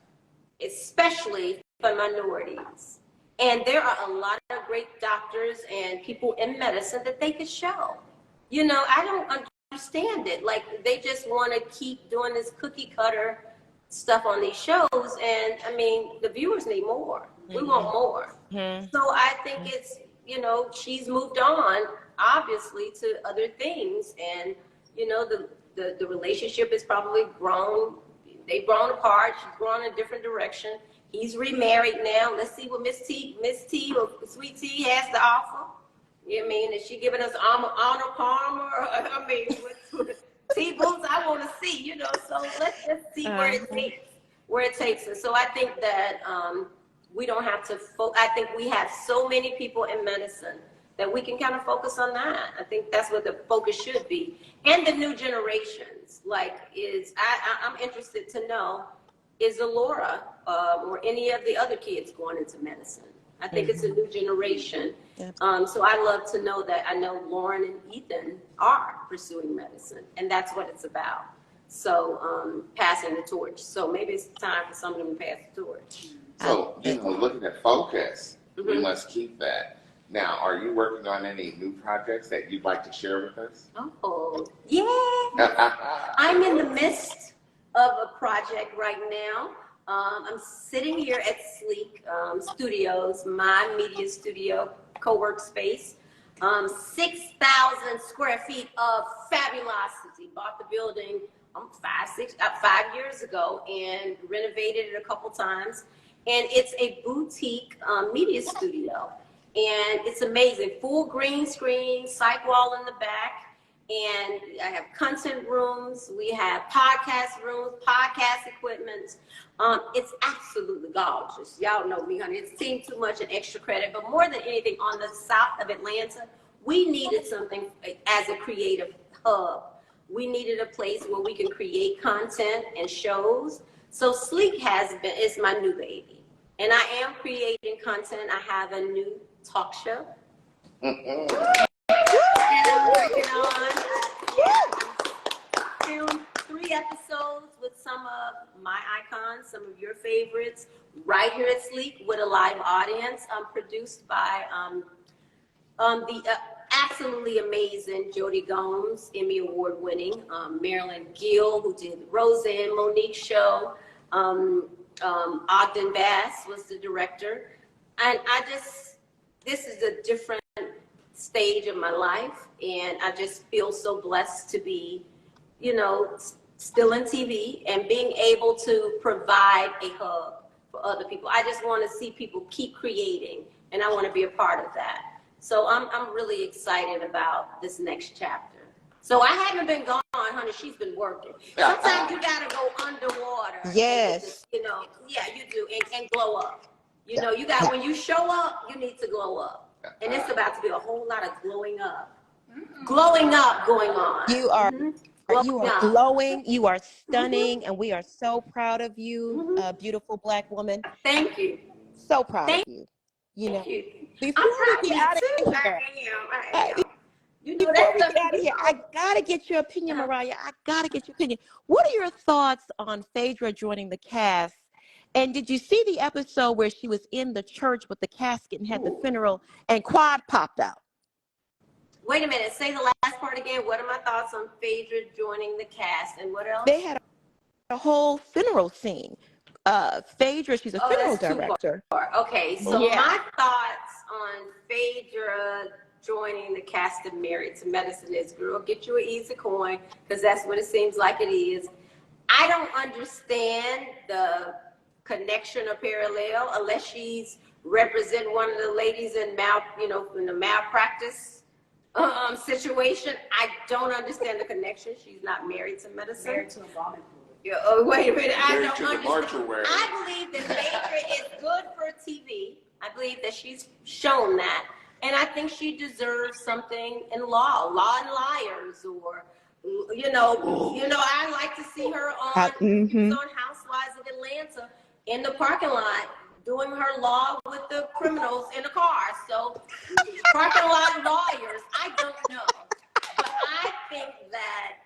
especially for minorities. And there are a lot of great doctors and people in medicine that they could show. You know, I don't understand it. Like, they just want to keep doing this cookie cutter stuff on these shows. And I mean, the viewers need more. We want more. So I think it's, you know, she's moved on, obviously, to other things. And, you know, the relationship has probably grown. They've grown apart. She's grown in a different direction. He's remarried now. Let's see what Miss T or Sweet T has to offer. You know what I mean? Is she giving us honor palmer? I mean, with T-Boots, I want to see, you know. So let's just see where it takes us. So I think that we don't have to, I think we have so many people in medicine that we can kind of focus on that. I think that's what the focus should be. And the new generations, like, I'm interested to know, is Alora or any of the other kids going into medicine? I think it's a new generation. So I love to know that. I know Lauren and Ethan are pursuing medicine, and that's what it's about. So passing the torch. So maybe it's time for some of them to pass the torch. So, you know, looking at focus, we must keep that. Now, are you working on any new projects that you'd like to share with us? Oh, yeah. I'm in the midst of a project right now. I'm sitting here at Sleek Studios, my media studio, co-work space. 6,000 square feet of fabulosity. Bought the building 5 years ago and renovated it a couple times. And it's a boutique media studio. and it's amazing. Full green screen, psych wall in the back, and I have content rooms. We have podcast rooms, podcast equipment. It's absolutely gorgeous. Y'all know me, honey. It's Team Too Much and Extra Credit, but more than anything, on the south of Atlanta, we needed something as a creative hub. We needed a place where we can create content and shows. So Sleek is my new baby. And I am creating content. I have a new talk show. And I'm working on. I filmed 3 episodes with some of my icons, some of your favorites, right here at Sleek with a live audience. Produced by the absolutely amazing Jody Gomes, Emmy Award winning, Marilyn Gill, who did the Roseanne Monique show. Ogden Bass was the director. And this is a different stage of my life. And I just feel so blessed to be, still in TV and being able to provide a hub for other people. I just want to see people keep creating, and I want to be a part of that. So I'm really excited about this next chapter. So I haven't been gone, honey. She's been working. Sometimes you gotta go underwater. Yes. Yeah, you do, and glow up. You got, when you show up, you need to glow up. And it's about to be a whole lot of glowing up. Glowing up going on. You are glowing, you are stunning, Mm-hmm. and we are so proud of you, Mm-hmm. beautiful Black woman. Thank you. So proud Thank of you. Thank you. Before I'm proud we of get out you of too. here, I am. before we get out of here, I gotta get your opinion, Mariah. I gotta get your opinion. What are your thoughts on Phaedra joining the cast? And did you see the episode where she was in the church with the casket and had the funeral and Quad popped out? Wait a minute. Say the last part again. What are my thoughts on Phaedra joining the cast, and what else? They had a whole funeral scene. Phaedra, she's a funeral that's director. Too far. Okay, so my thoughts on Phaedra joining the cast of Married to Medicine is, girl, get you an easy coin, because that's what it seems like it is. I don't understand the connection or parallel unless she's representing one of the ladies in in the malpractice situation. I don't understand the connection. She's not married to medicine. Married to a vomit pool. Yeah, oh, wait a minute. I Married don't to the understand. mortuary. I believe that Phaedra is good for TV. I believe that she's shown that. And I think she deserves something in Law and Liars, or, I like to see her on Housewives of Atlanta in the parking lot doing her law with the criminals in the car. So, parking lot lawyers, I don't know. But I think that,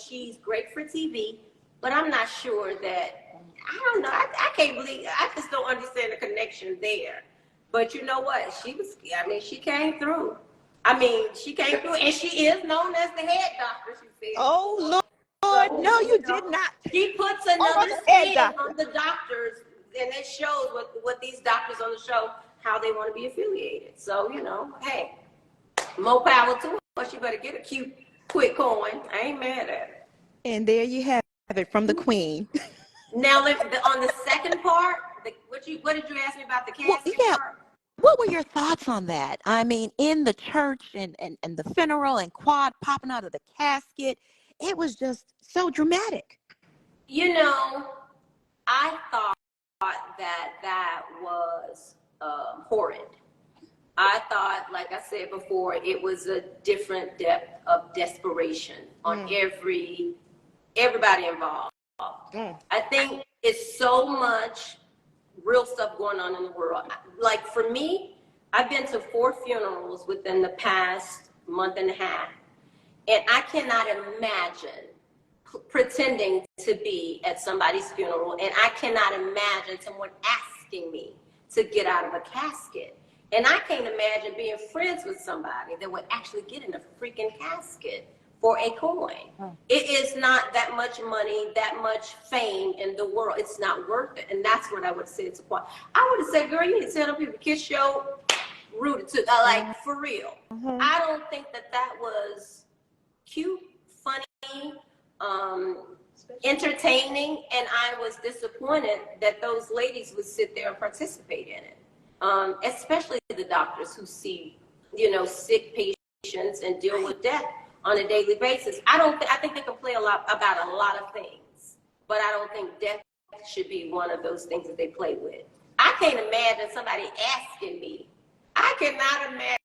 she's great for TV, but I'm not sure that, I don't know. I can't believe, I just don't understand the connection there. But you know what? She came through. She came through, and she is known as the head doctor, she said. Oh, Lord, so, no, you did not. She puts another spin on the doctors, and it shows what these doctors on the show, how they want to be affiliated. So, hey, more power to her, but she better get a cute, quick coin. I ain't mad at her. And there you have it from the queen. Now, on the second part, what did you ask me about the casket part? What were your thoughts on that? In the church and the funeral and Quad popping out of the casket, it was just so dramatic. I thought that was horrid. I thought, like I said before, it was a different depth of desperation on everybody involved. I think it's so much real stuff going on in the world. Like for me, I've been to 4 funerals within the past month and a half, and I cannot imagine pretending to be at somebody's funeral, and I cannot imagine someone asking me to get out of a casket. And I can't imagine being friends with somebody that would actually get in a freaking casket for a coin. It is not that much money, that much fame in the world. It's not worth it. And that's what I would say to Quad. I would have said, girl, you need to tell them people, kiss your rooted to, like, for real. I don't think that was cute, funny, entertaining, and I was disappointed that those ladies would sit there and participate in it. especially the doctors who see, sick patients and deal with death on a daily basis. I think they can play about a lot of things, but I don't think death should be one of those things that they play with. I can't imagine somebody asking me. I cannot imagine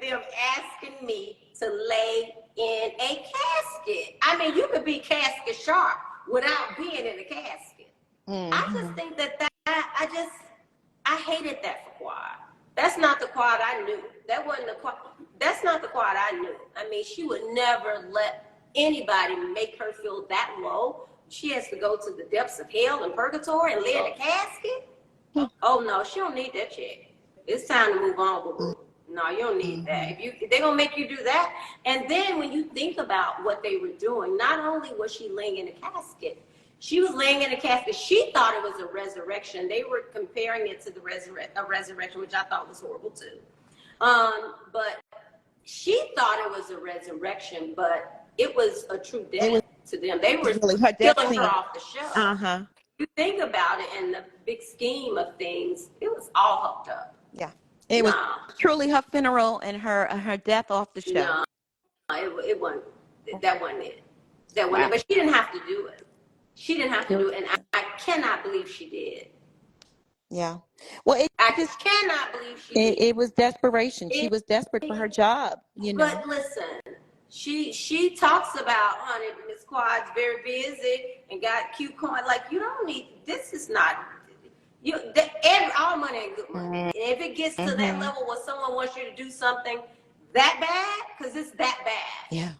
them asking me to lay in a casket. I mean, you could be casket sharp without being in a casket. Mm-hmm. I just think that I hated that for Quad. That's not the Quad I knew. That's not the Quad I knew. I mean, she would never let anybody make her feel that low. She has to go to the depths of hell and purgatory and lay in a casket. Oh no, she don't need that check. It's time to move on, boo-boo. No, you don't need that. If they're gonna make you do that. And then when you think about what they were doing, not only was she laying in a casket, she was laying in a casket. She thought it was a resurrection. They were comparing it to a resurrection, which I thought was horrible too. But she thought it was a resurrection, but it was a true death to them. They were really her killing her off the show. Uh-huh. You think about it in the big scheme of things, it was all hooked up. Yeah. It was truly her funeral and her death off the show. No, it wasn't. That wasn't it. That wasn't it. But she didn't have to do it. She didn't have to do it, and I cannot believe she did. Yeah. Well, I just cannot believe she did. It was desperation. She was desperate for her job, But listen, she talks about, honey, Miss Quad's very busy and got cute coin. Like, you don't need, this is not, all money ain't good money. And if it gets to that level where someone wants you to do something that bad, because it's that bad. Yeah.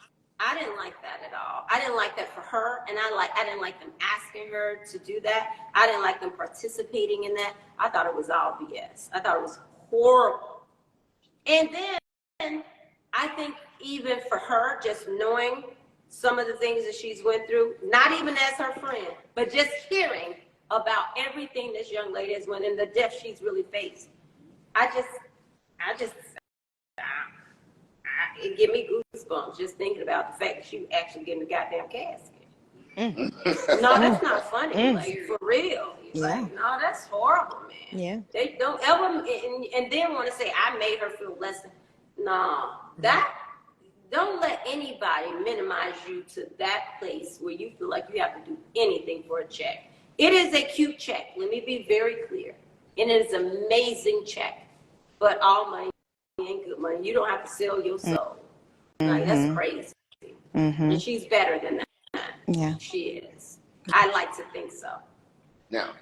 I didn't like that at all. I didn't like that for her, and I didn't like them asking her to do that. I didn't like them participating in that. I thought it was all BS. I thought it was horrible. And then I think even for her, just knowing some of the things that she's went through, not even as her friend, but just hearing about everything this young lady has went and the death she's really faced. It give me goosebumps just thinking about the fact that she actually getting the goddamn casket. No, that's not funny. Like, for real. Like, no, that's horrible, man. Yeah. They don't ever, and then want to say, I made her feel less than. No, don't let anybody minimize you to that place where you feel like you have to do anything for a check. It is a cute check. Let me be very clear. And it is an amazing check. But all money ain't good money. You don't have to sell your soul. Like, that's crazy. And she's better than that. Yeah. She is. I like to think so. Now,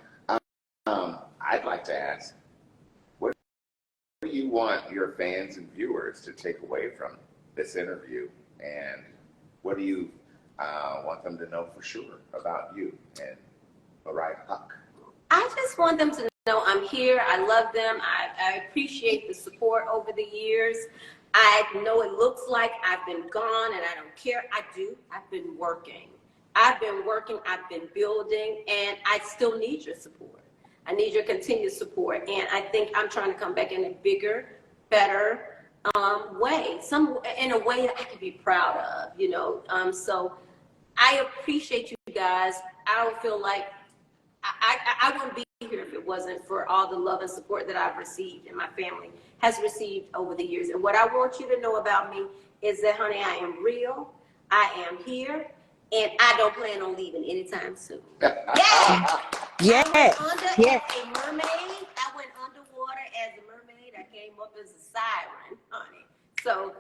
I'd like to ask, what do you want your fans and viewers to take away from this interview? And what do you want them to know for sure about you and Mariah Huck? I just want them to know I'm here. I love them. I appreciate the support over the years. I know it looks like I've been gone and I don't care. I do. I've been working. I've been building, and I still need your support. I need your continued support. And I think I'm trying to come back in a bigger, better way. In a way that I can be proud of, So I appreciate you guys. I don't feel like I wouldn't be here if it wasn't for all the love and support that I've received and my family has received over the years. And what I want you to know about me is that, honey, I am real. I am here. And I don't plan on leaving anytime soon. Yeah. Yes. I went under as a mermaid. I went underwater as a mermaid. I came up as a siren, honey. So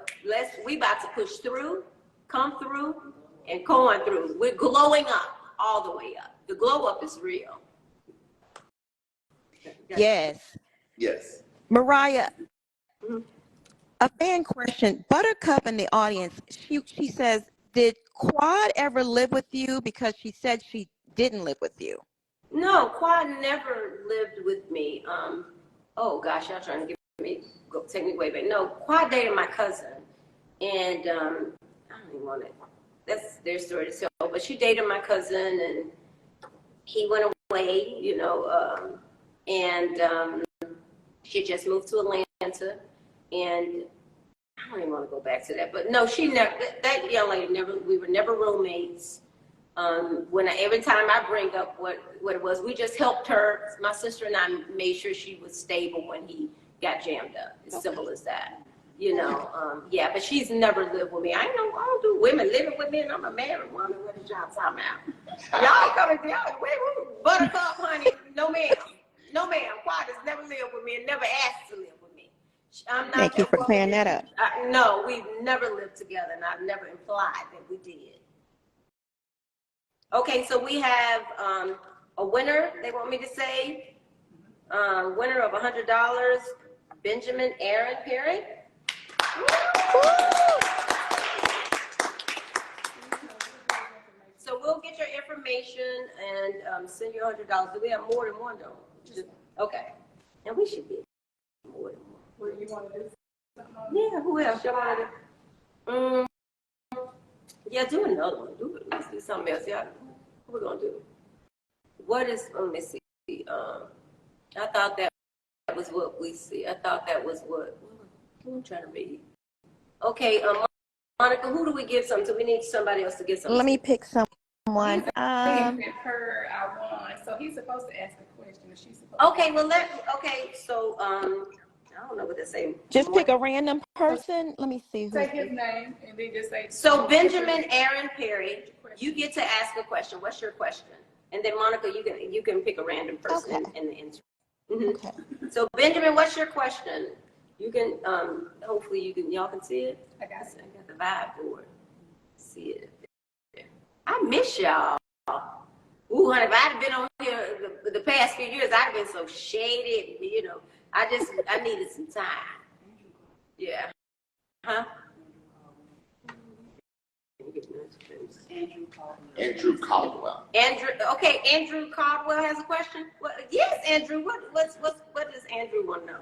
we about to push through, come through, and going through. We're glowing up all the way up. The glow up is real. Yes. Yes. Mariah, a fan question. Buttercup in the audience, she says, did Quad ever live with you? Because she said she didn't live with you. No, Quad never lived with me. Oh gosh, y'all trying to take me way back. No, Quad dated my cousin, and I don't even want to. That's their story to tell. But she dated my cousin, and he went away, and she just moved to Atlanta, and I don't even want to go back to that. But no, she never. That young lady never. We were never roommates. Every time I bring up what it was, we just helped her. My sister and I made sure she was stable when he got jammed up. As simple as that. Yeah, but she's never lived with me. I don't do women living with me, and I'm a married woman. What is y'all talking about? Y'all coming down? Wait, Buttercup, honey? No, ma'am. No, ma'am. Quad has never lived with me and never asked to live with me. I'm not. Thank you for clearing that up. No, we've never lived together, and I've never implied that we did. Okay, so we have a winner. They want me to say winner of $100, Benjamin Aaron Perry. So we'll get your information and send you $100. Do we have more than one though? Okay, and we should be more than one. What do you want to do? Yeah, who else? You want to do? Yeah, do another one. Let's do something else. Yeah, what we're gonna do? What is? Let me see. I thought that was what we see. I thought that was what. I'm trying to read. Okay, Monica, who do we give something to? We need somebody else to get something. Let me pick someone. Her, I won. So he's supposed to ask a question, and she's supposed. Okay, well so I don't know what to say. Just pick a random person. Let me see who. Say his name and then just say. So Benjamin Aaron Perry, you get to ask a question. What's your question? And then Monica, you can pick a random person in the answer. Mm-hmm. Okay. So Benjamin, what's your question? You can hopefully y'all can see it. I got it. I got the vibe board. See it. I miss y'all. Ooh, honey, if I'd have been on here the past few years, I'd have been so shaded. I needed some time. Yeah. Huh? Andrew Caldwell. Okay, Andrew Caldwell has a question. Yes, Andrew. What does Andrew want to know?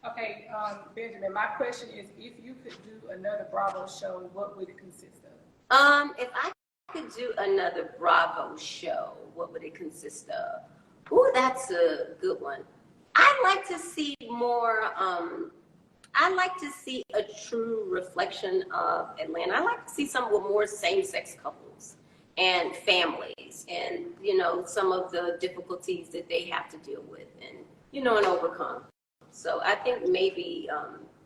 Okay, Benjamin, my question is, if you could do another Bravo show, what would it consist of? If I could do another Bravo show, what would it consist of? Ooh, that's a good one. I'd like to see more, I like to see a true reflection of Atlanta. I like to see some with more same-sex couples and families and, some of the difficulties that they have to deal with and overcome. So I think maybe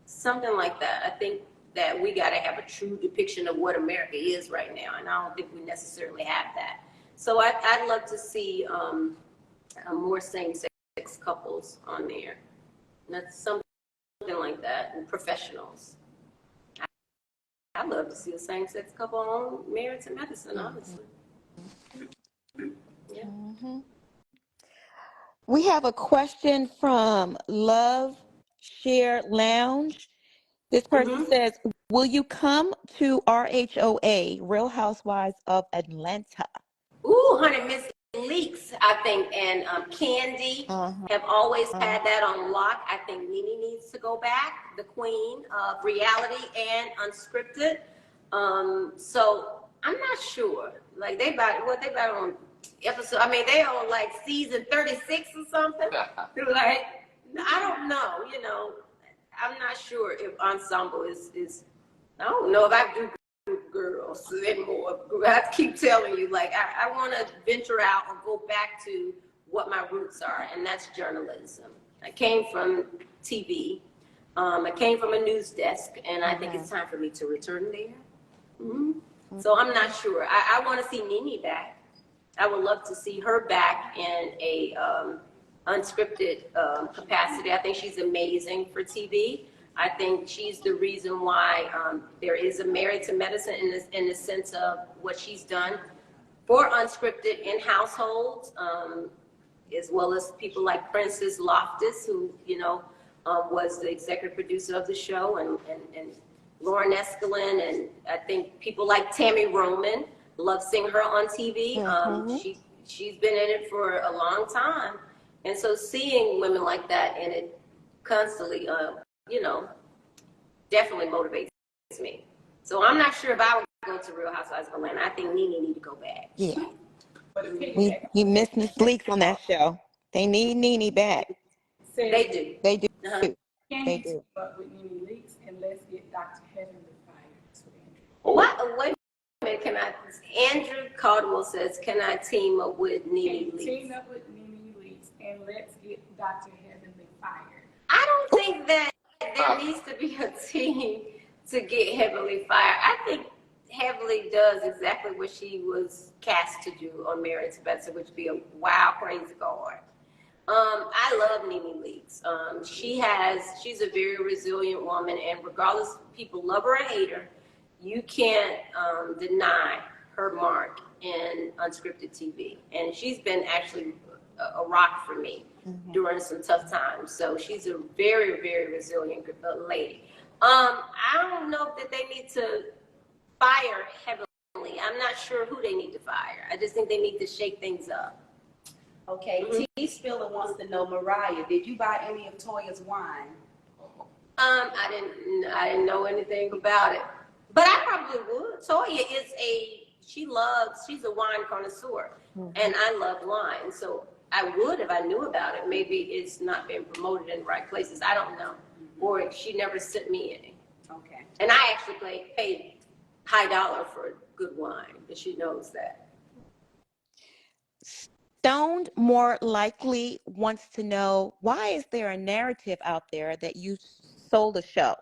something like that. I think that we got to have a true depiction of what America is right now, and I don't think we necessarily have that. So I'd love to see more same-sex couples on there. And that's something like that, and professionals. I'd love to see a same-sex couple on Married to Medicine, honestly. Yeah. Mm-hmm. We have a question from Love Share Lounge. This person says, will you come to RHOA, Real Housewives of Atlanta? Ooh, honey, Miss Leaks, I think, and Candy have always had that on lock. I think Nene needs to go back, the queen of reality and unscripted. So I'm not sure. Like they about on episode. I mean, they on like season 36 or something. Like I don't know. I'm not sure if ensemble is. I don't know if I do girls anymore. I keep telling you, like I want to venture out and go back to what my roots are, and that's journalism. I came from TV. I came from a news desk, and I think it's time for me to return there. Mm-hmm. So I'm not sure. I want to see Nene back. I would love to see her back in a unscripted capacity. I think she's amazing for TV. I think she's the reason why there is a Married to Medicine in the sense of what she's done for unscripted in households, as well as people like Princess Loftus, who was the executive producer of the show, and Lauren Escalin, and I think people like Tammy Roman. Love seeing her on TV. She's been in it for a long time, and so seeing women like that in it constantly, definitely motivates me. So I'm not sure if I would go to Real Housewives of Atlanta. I think Nene need to go back. Yeah, we missed Miss Leaks on that show. They need Nene back. They do. They do. Can They you do. keep up with Nene Leaks and let's get Dr. Heavenly fired? Oh, What? Wait a minute. Can I? Andrew Caldwell says, "Can I team up with Nene Can Leakes?" team up with Nene Leakes and let's get Dr. Heavenly fired. I don't think that there needs to be a team to get Heavenly fired. I think Heavenly does exactly what she was cast to do on Married to Medicine, which be a wild, crazy God. I love Nene Leakes. She's a very resilient woman, and regardless if people love her or hate her, you can't deny her mark in unscripted TV. And she's been actually a rock for me during some tough times. So she's a very, very resilient lady. I don't know that they need to fire Heavenly. I'm not sure who they need to fire. I just think they need to shake things up. Okay, T. Spiller wants to know, Mariah, did you buy any of Toya's wine? I didn't know anything about it, but I probably would. Toya she's a wine connoisseur, and I love wine, so I would if I knew about it. Maybe it's not been promoted in the right places. I don't know, or she never sent me any. Okay. And I actually paid high dollar for good wine, but she knows that. Stoned more likely wants to know, why is there a narrative out there that you sold a show?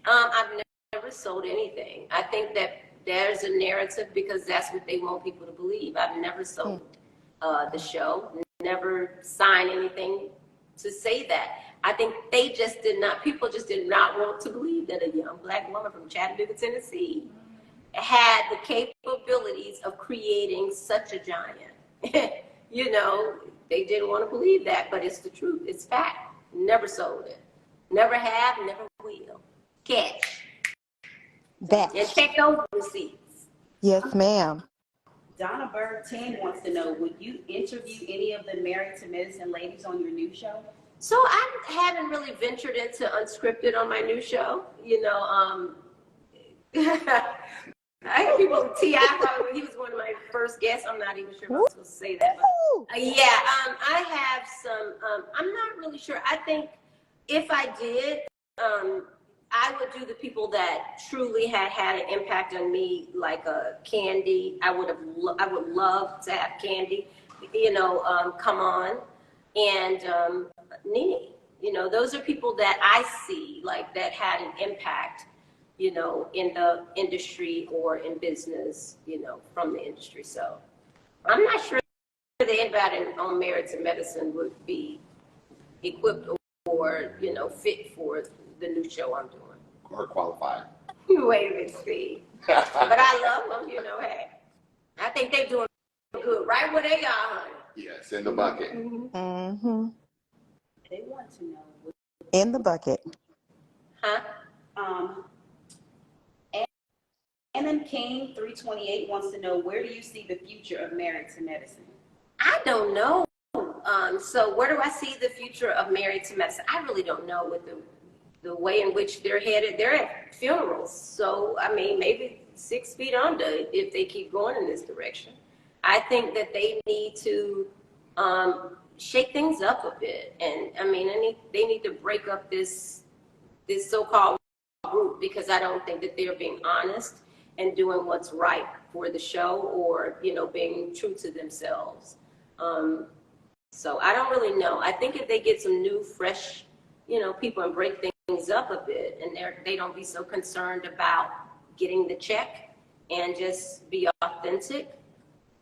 I've never sold anything. I think that there's a narrative because that's what they want people to believe. I've never sold the show, never signed anything to say that. I think people just did not want to believe that a young Black woman from Chattanooga, Tennessee had the capabilities of creating such a giant. You know, they didn't want to believe that, but it's the truth. It's fact. Never sold it. Never have, never will. Catch. That. And check those receipts. Yes, ma'am. Donna Berg 10 wants to know, would you interview any of the Married to Medicine ladies on your new show? So I haven't really ventured into unscripted on my new show. You know, I had people, T.I. probably, he was one of my first guests. I'm not even sure if I'm supposed to say that. But, I have some, I'm not really sure. I think if I did, I would do the people that truly had an impact on me, like Candy. I would love to have Candy, come on, and Nene. You know, those are people that I see like that had an impact, in the industry or in business, from the industry. So I'm not sure that anybody on Married to Medicine would be equipped or, fit for the new show I'm doing. or qualified. Wait and see. But I love them, hey. I think they're doing good right where they are, honey. Yes, in the bucket. Mm-hmm. They want to know. In the bucket. Huh? Annan King 328 wants to know, where do you see the future of Married to Medicine? I don't know. So where do I see the future of Married to Medicine? I really don't know with the way in which they're headed. They're at funerals. So, I mean, maybe 6 feet under if they keep going in this direction. I think that they need to shake things up a bit. And, I mean, they need to break up this so-called group, because I don't think that they're being honest and doing what's right for the show, or, being true to themselves. So I don't really know. I think if they get some new, fresh, people and break things up a bit, and they don't be so concerned about getting the check and just be authentic,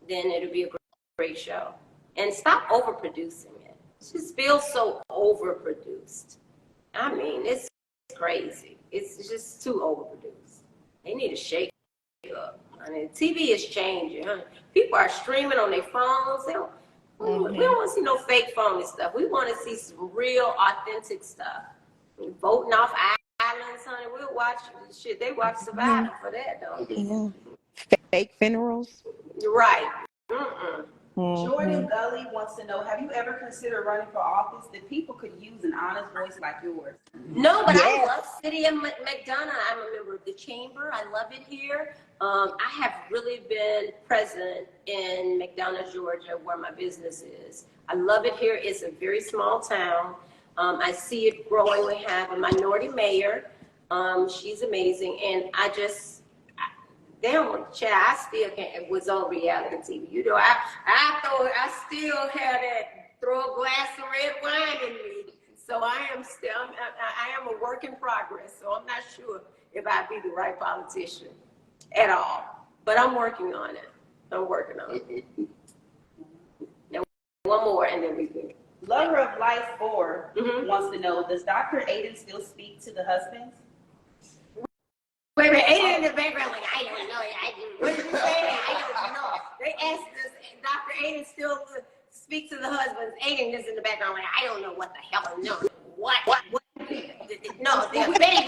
then it'll be a great show. And stop overproducing it. It just feels so overproduced. I mean, it's crazy. It's just too overproduced. They need to shake up. I mean, TV is changing. Huh? People are streaming on their phones. We don't want to see no fake phony stuff. We want to see some real, authentic stuff. Voting off islands, honey. We'll watch shit. They watch Survivor for that, though. Yeah. Fake funerals. Right. Jordan Gully wants to know, have you ever considered running for office? The people could use an honest voice like yours. No, but I love City of McDonough. I'm a member of the chamber. I love it here. I have really been present in McDonough, Georgia, where my business is. I love it here. It's a very small town. I see it growing. We have a minority mayor. She's amazing. And they don't want to chat. I still can't. Was on reality TV. You know, I still had that throw a glass of red wine in me. So I am a work in progress. So I'm not sure if I'd be the right politician at all. But I'm working on it. I'm working on it. Now, one more, and then we can. Lover of Life 4 wants to know, does Dr. Aiden still speak to the husbands? Wait a minute, Aiden in the background, like, I don't know. What did you say? I don't know. They asked us, Dr. Aiden still speak to the husbands. Aiden is in the background, like, I don't know what the hell. No, what? No, they're very,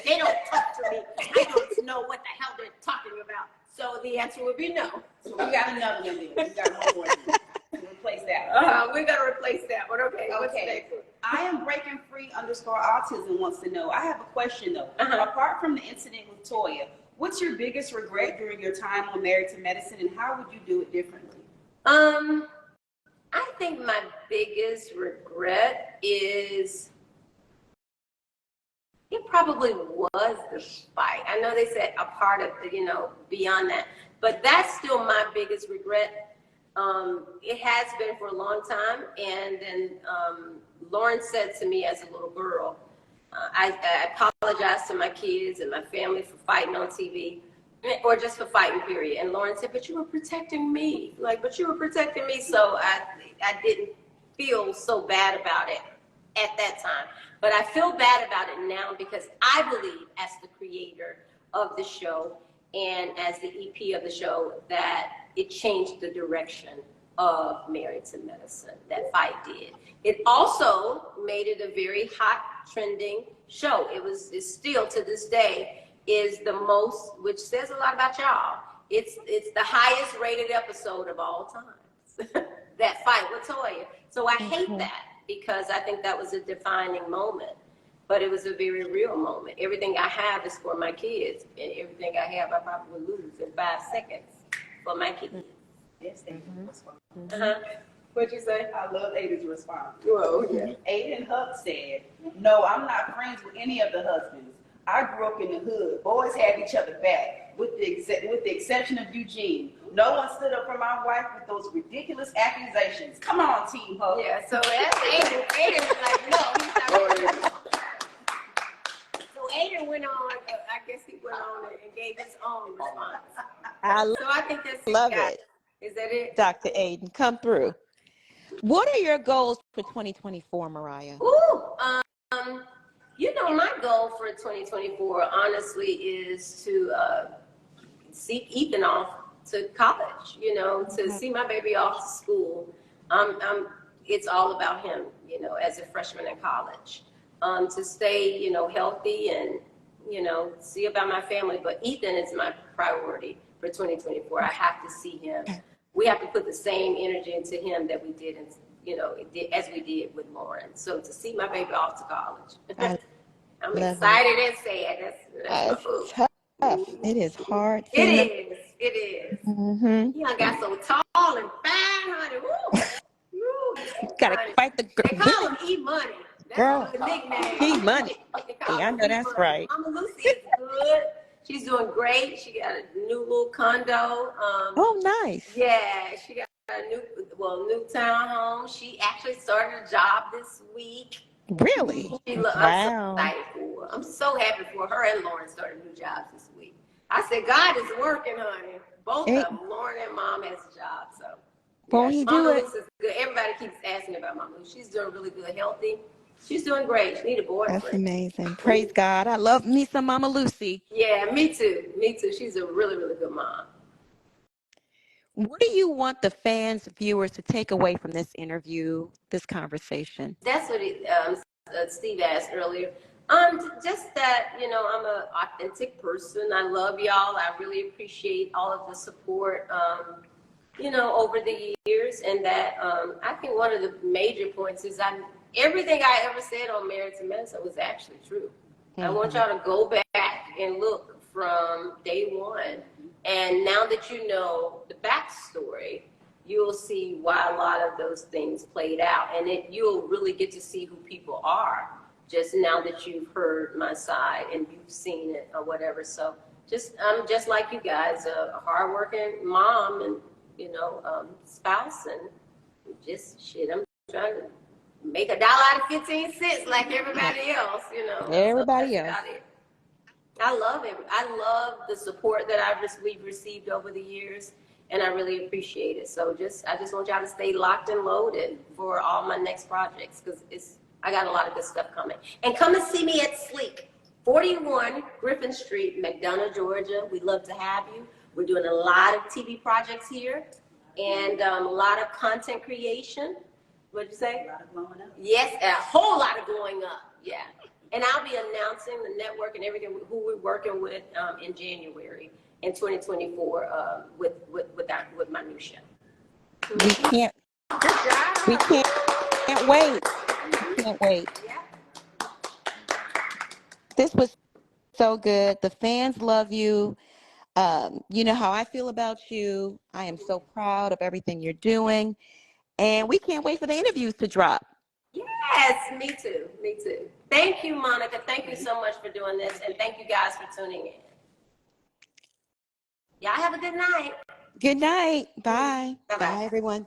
they don't talk to me. I don't know what the hell they're talking about. So the answer would be no. So we got another one there. We got one more. Replace that. We're going to replace that one. Okay. What's the next one? I am breaking free _autism wants to know. I have a question though. Apart from the incident with Toya, what's your biggest regret during your time on Married to Medicine, and how would you do it differently? I think my biggest regret is it probably was the fight. I know they said a part of the, beyond that, but that's still my biggest regret. It has been for a long time, and then Lauren said to me as a little girl, I apologized to my kids and my family for fighting on TV, or just for fighting, period. And Lauren said, but you were protecting me. So I didn't feel so bad about it at that time. But I feel bad about it now because I believe, as the creator of the show and as the EP of the show, that it changed the direction of Married to Medicine. That fight did. It also made it a very hot, trending show. It's still to this day is the most, which says a lot about y'all. It's the highest rated episode of all time. That fight with Toya. So I hate that because I think that was a defining moment. But it was a very real moment. Everything I have is for my kids, and everything I have I probably lose in 5 seconds for my kids. Yes, Aiden's response. What'd you say? I love Aiden's response. Whoa, yeah. Aiden Huck said, no, I'm not friends with any of the husbands. I grew up in the hood. Boys had each other back, with the exception of Eugene. No one stood up for my wife with those ridiculous accusations. Come on, Team Huck. Yeah, so that's Aiden. Aiden was like, no, he's not. So Aiden went on, I guess he went on and gave his own response. So I think that's love it. Is that it? Dr. Aiden, come through. What are your goals for 2024, Mariah? My goal for 2024, honestly, is to seek Ethan off to college, to see my baby off to school. It's all about him, as a freshman in college. To stay, healthy and, see about my family. But Ethan is my priority for 2024. I have to see him. We have to put the same energy into him that we did, as we did with Lauren. So to see my baby off to college. I'm excited and sad. That's tough. It is hard. It is. Mm-hmm. He got so tall and fine, honey. Woo. Gotta fight the They call him E-Money. girl. The nickname. E-Money. I know that's E-Money. right. Mama Lucy is good. She's doing great. She got a new little condo. Oh, nice. Yeah, she got a new townhome. She actually started a job this week. Really? I'm so excited for her. I'm so happy for her and Lauren started new jobs this week. I said, God is working, honey. Both of them, Lauren and Mom has a job. So, Won't he do Mama it? Luce is good. Everybody keeps asking about Mama Luce. She's doing really good, healthy. She's doing great. She need a boyfriend. That's amazing. Praise God. I love me some Mama Lucy. Yeah, me too. She's a really, really good mom. What do you want the fans, viewers to take away from this interview, this conversation? That's what Steve asked earlier. Just that, I'm an authentic person. I love y'all. I really appreciate all of the support, over the years. And that I think one of the major points is everything I ever said on Married to Medicine was actually true. I want y'all to go back and look from day one. And now that you know the backstory, you'll see why a lot of those things played out. And you'll really get to see who people are just now that you've heard my side and you've seen it or whatever. So I'm just like you guys, a hardworking mom and, spouse, and just shit. I'm trying to make $1 out of 15 cents like everybody else, So Everybody that's else. about it. I love it. I love the support that we've received over the years, and I really appreciate it. So I just want y'all to stay locked and loaded for all my next projects, because I got a lot of good stuff coming. And come and see me at Sleek, 41 Griffin Street, McDonough, Georgia. We'd love to have you. We're doing a lot of TV projects here, and a lot of content creation. What'd you say? A lot of blowing up. Yes, a whole lot of going up. Yeah. And I'll be announcing the network and everything, who we're working with in January in 2024 with my new show. We can't Good job. we can't wait. We can't wait. Yeah. This was so good. The fans love you. You know how I feel about you. I am so proud of everything you're doing. And we can't wait for the interviews to drop. Yes, me too. Me too. Thank you, Monica. Thank you so much for doing this. And thank you guys for tuning in. Y'all have a good night. Good night. Bye. Bye-bye. Bye, everyone.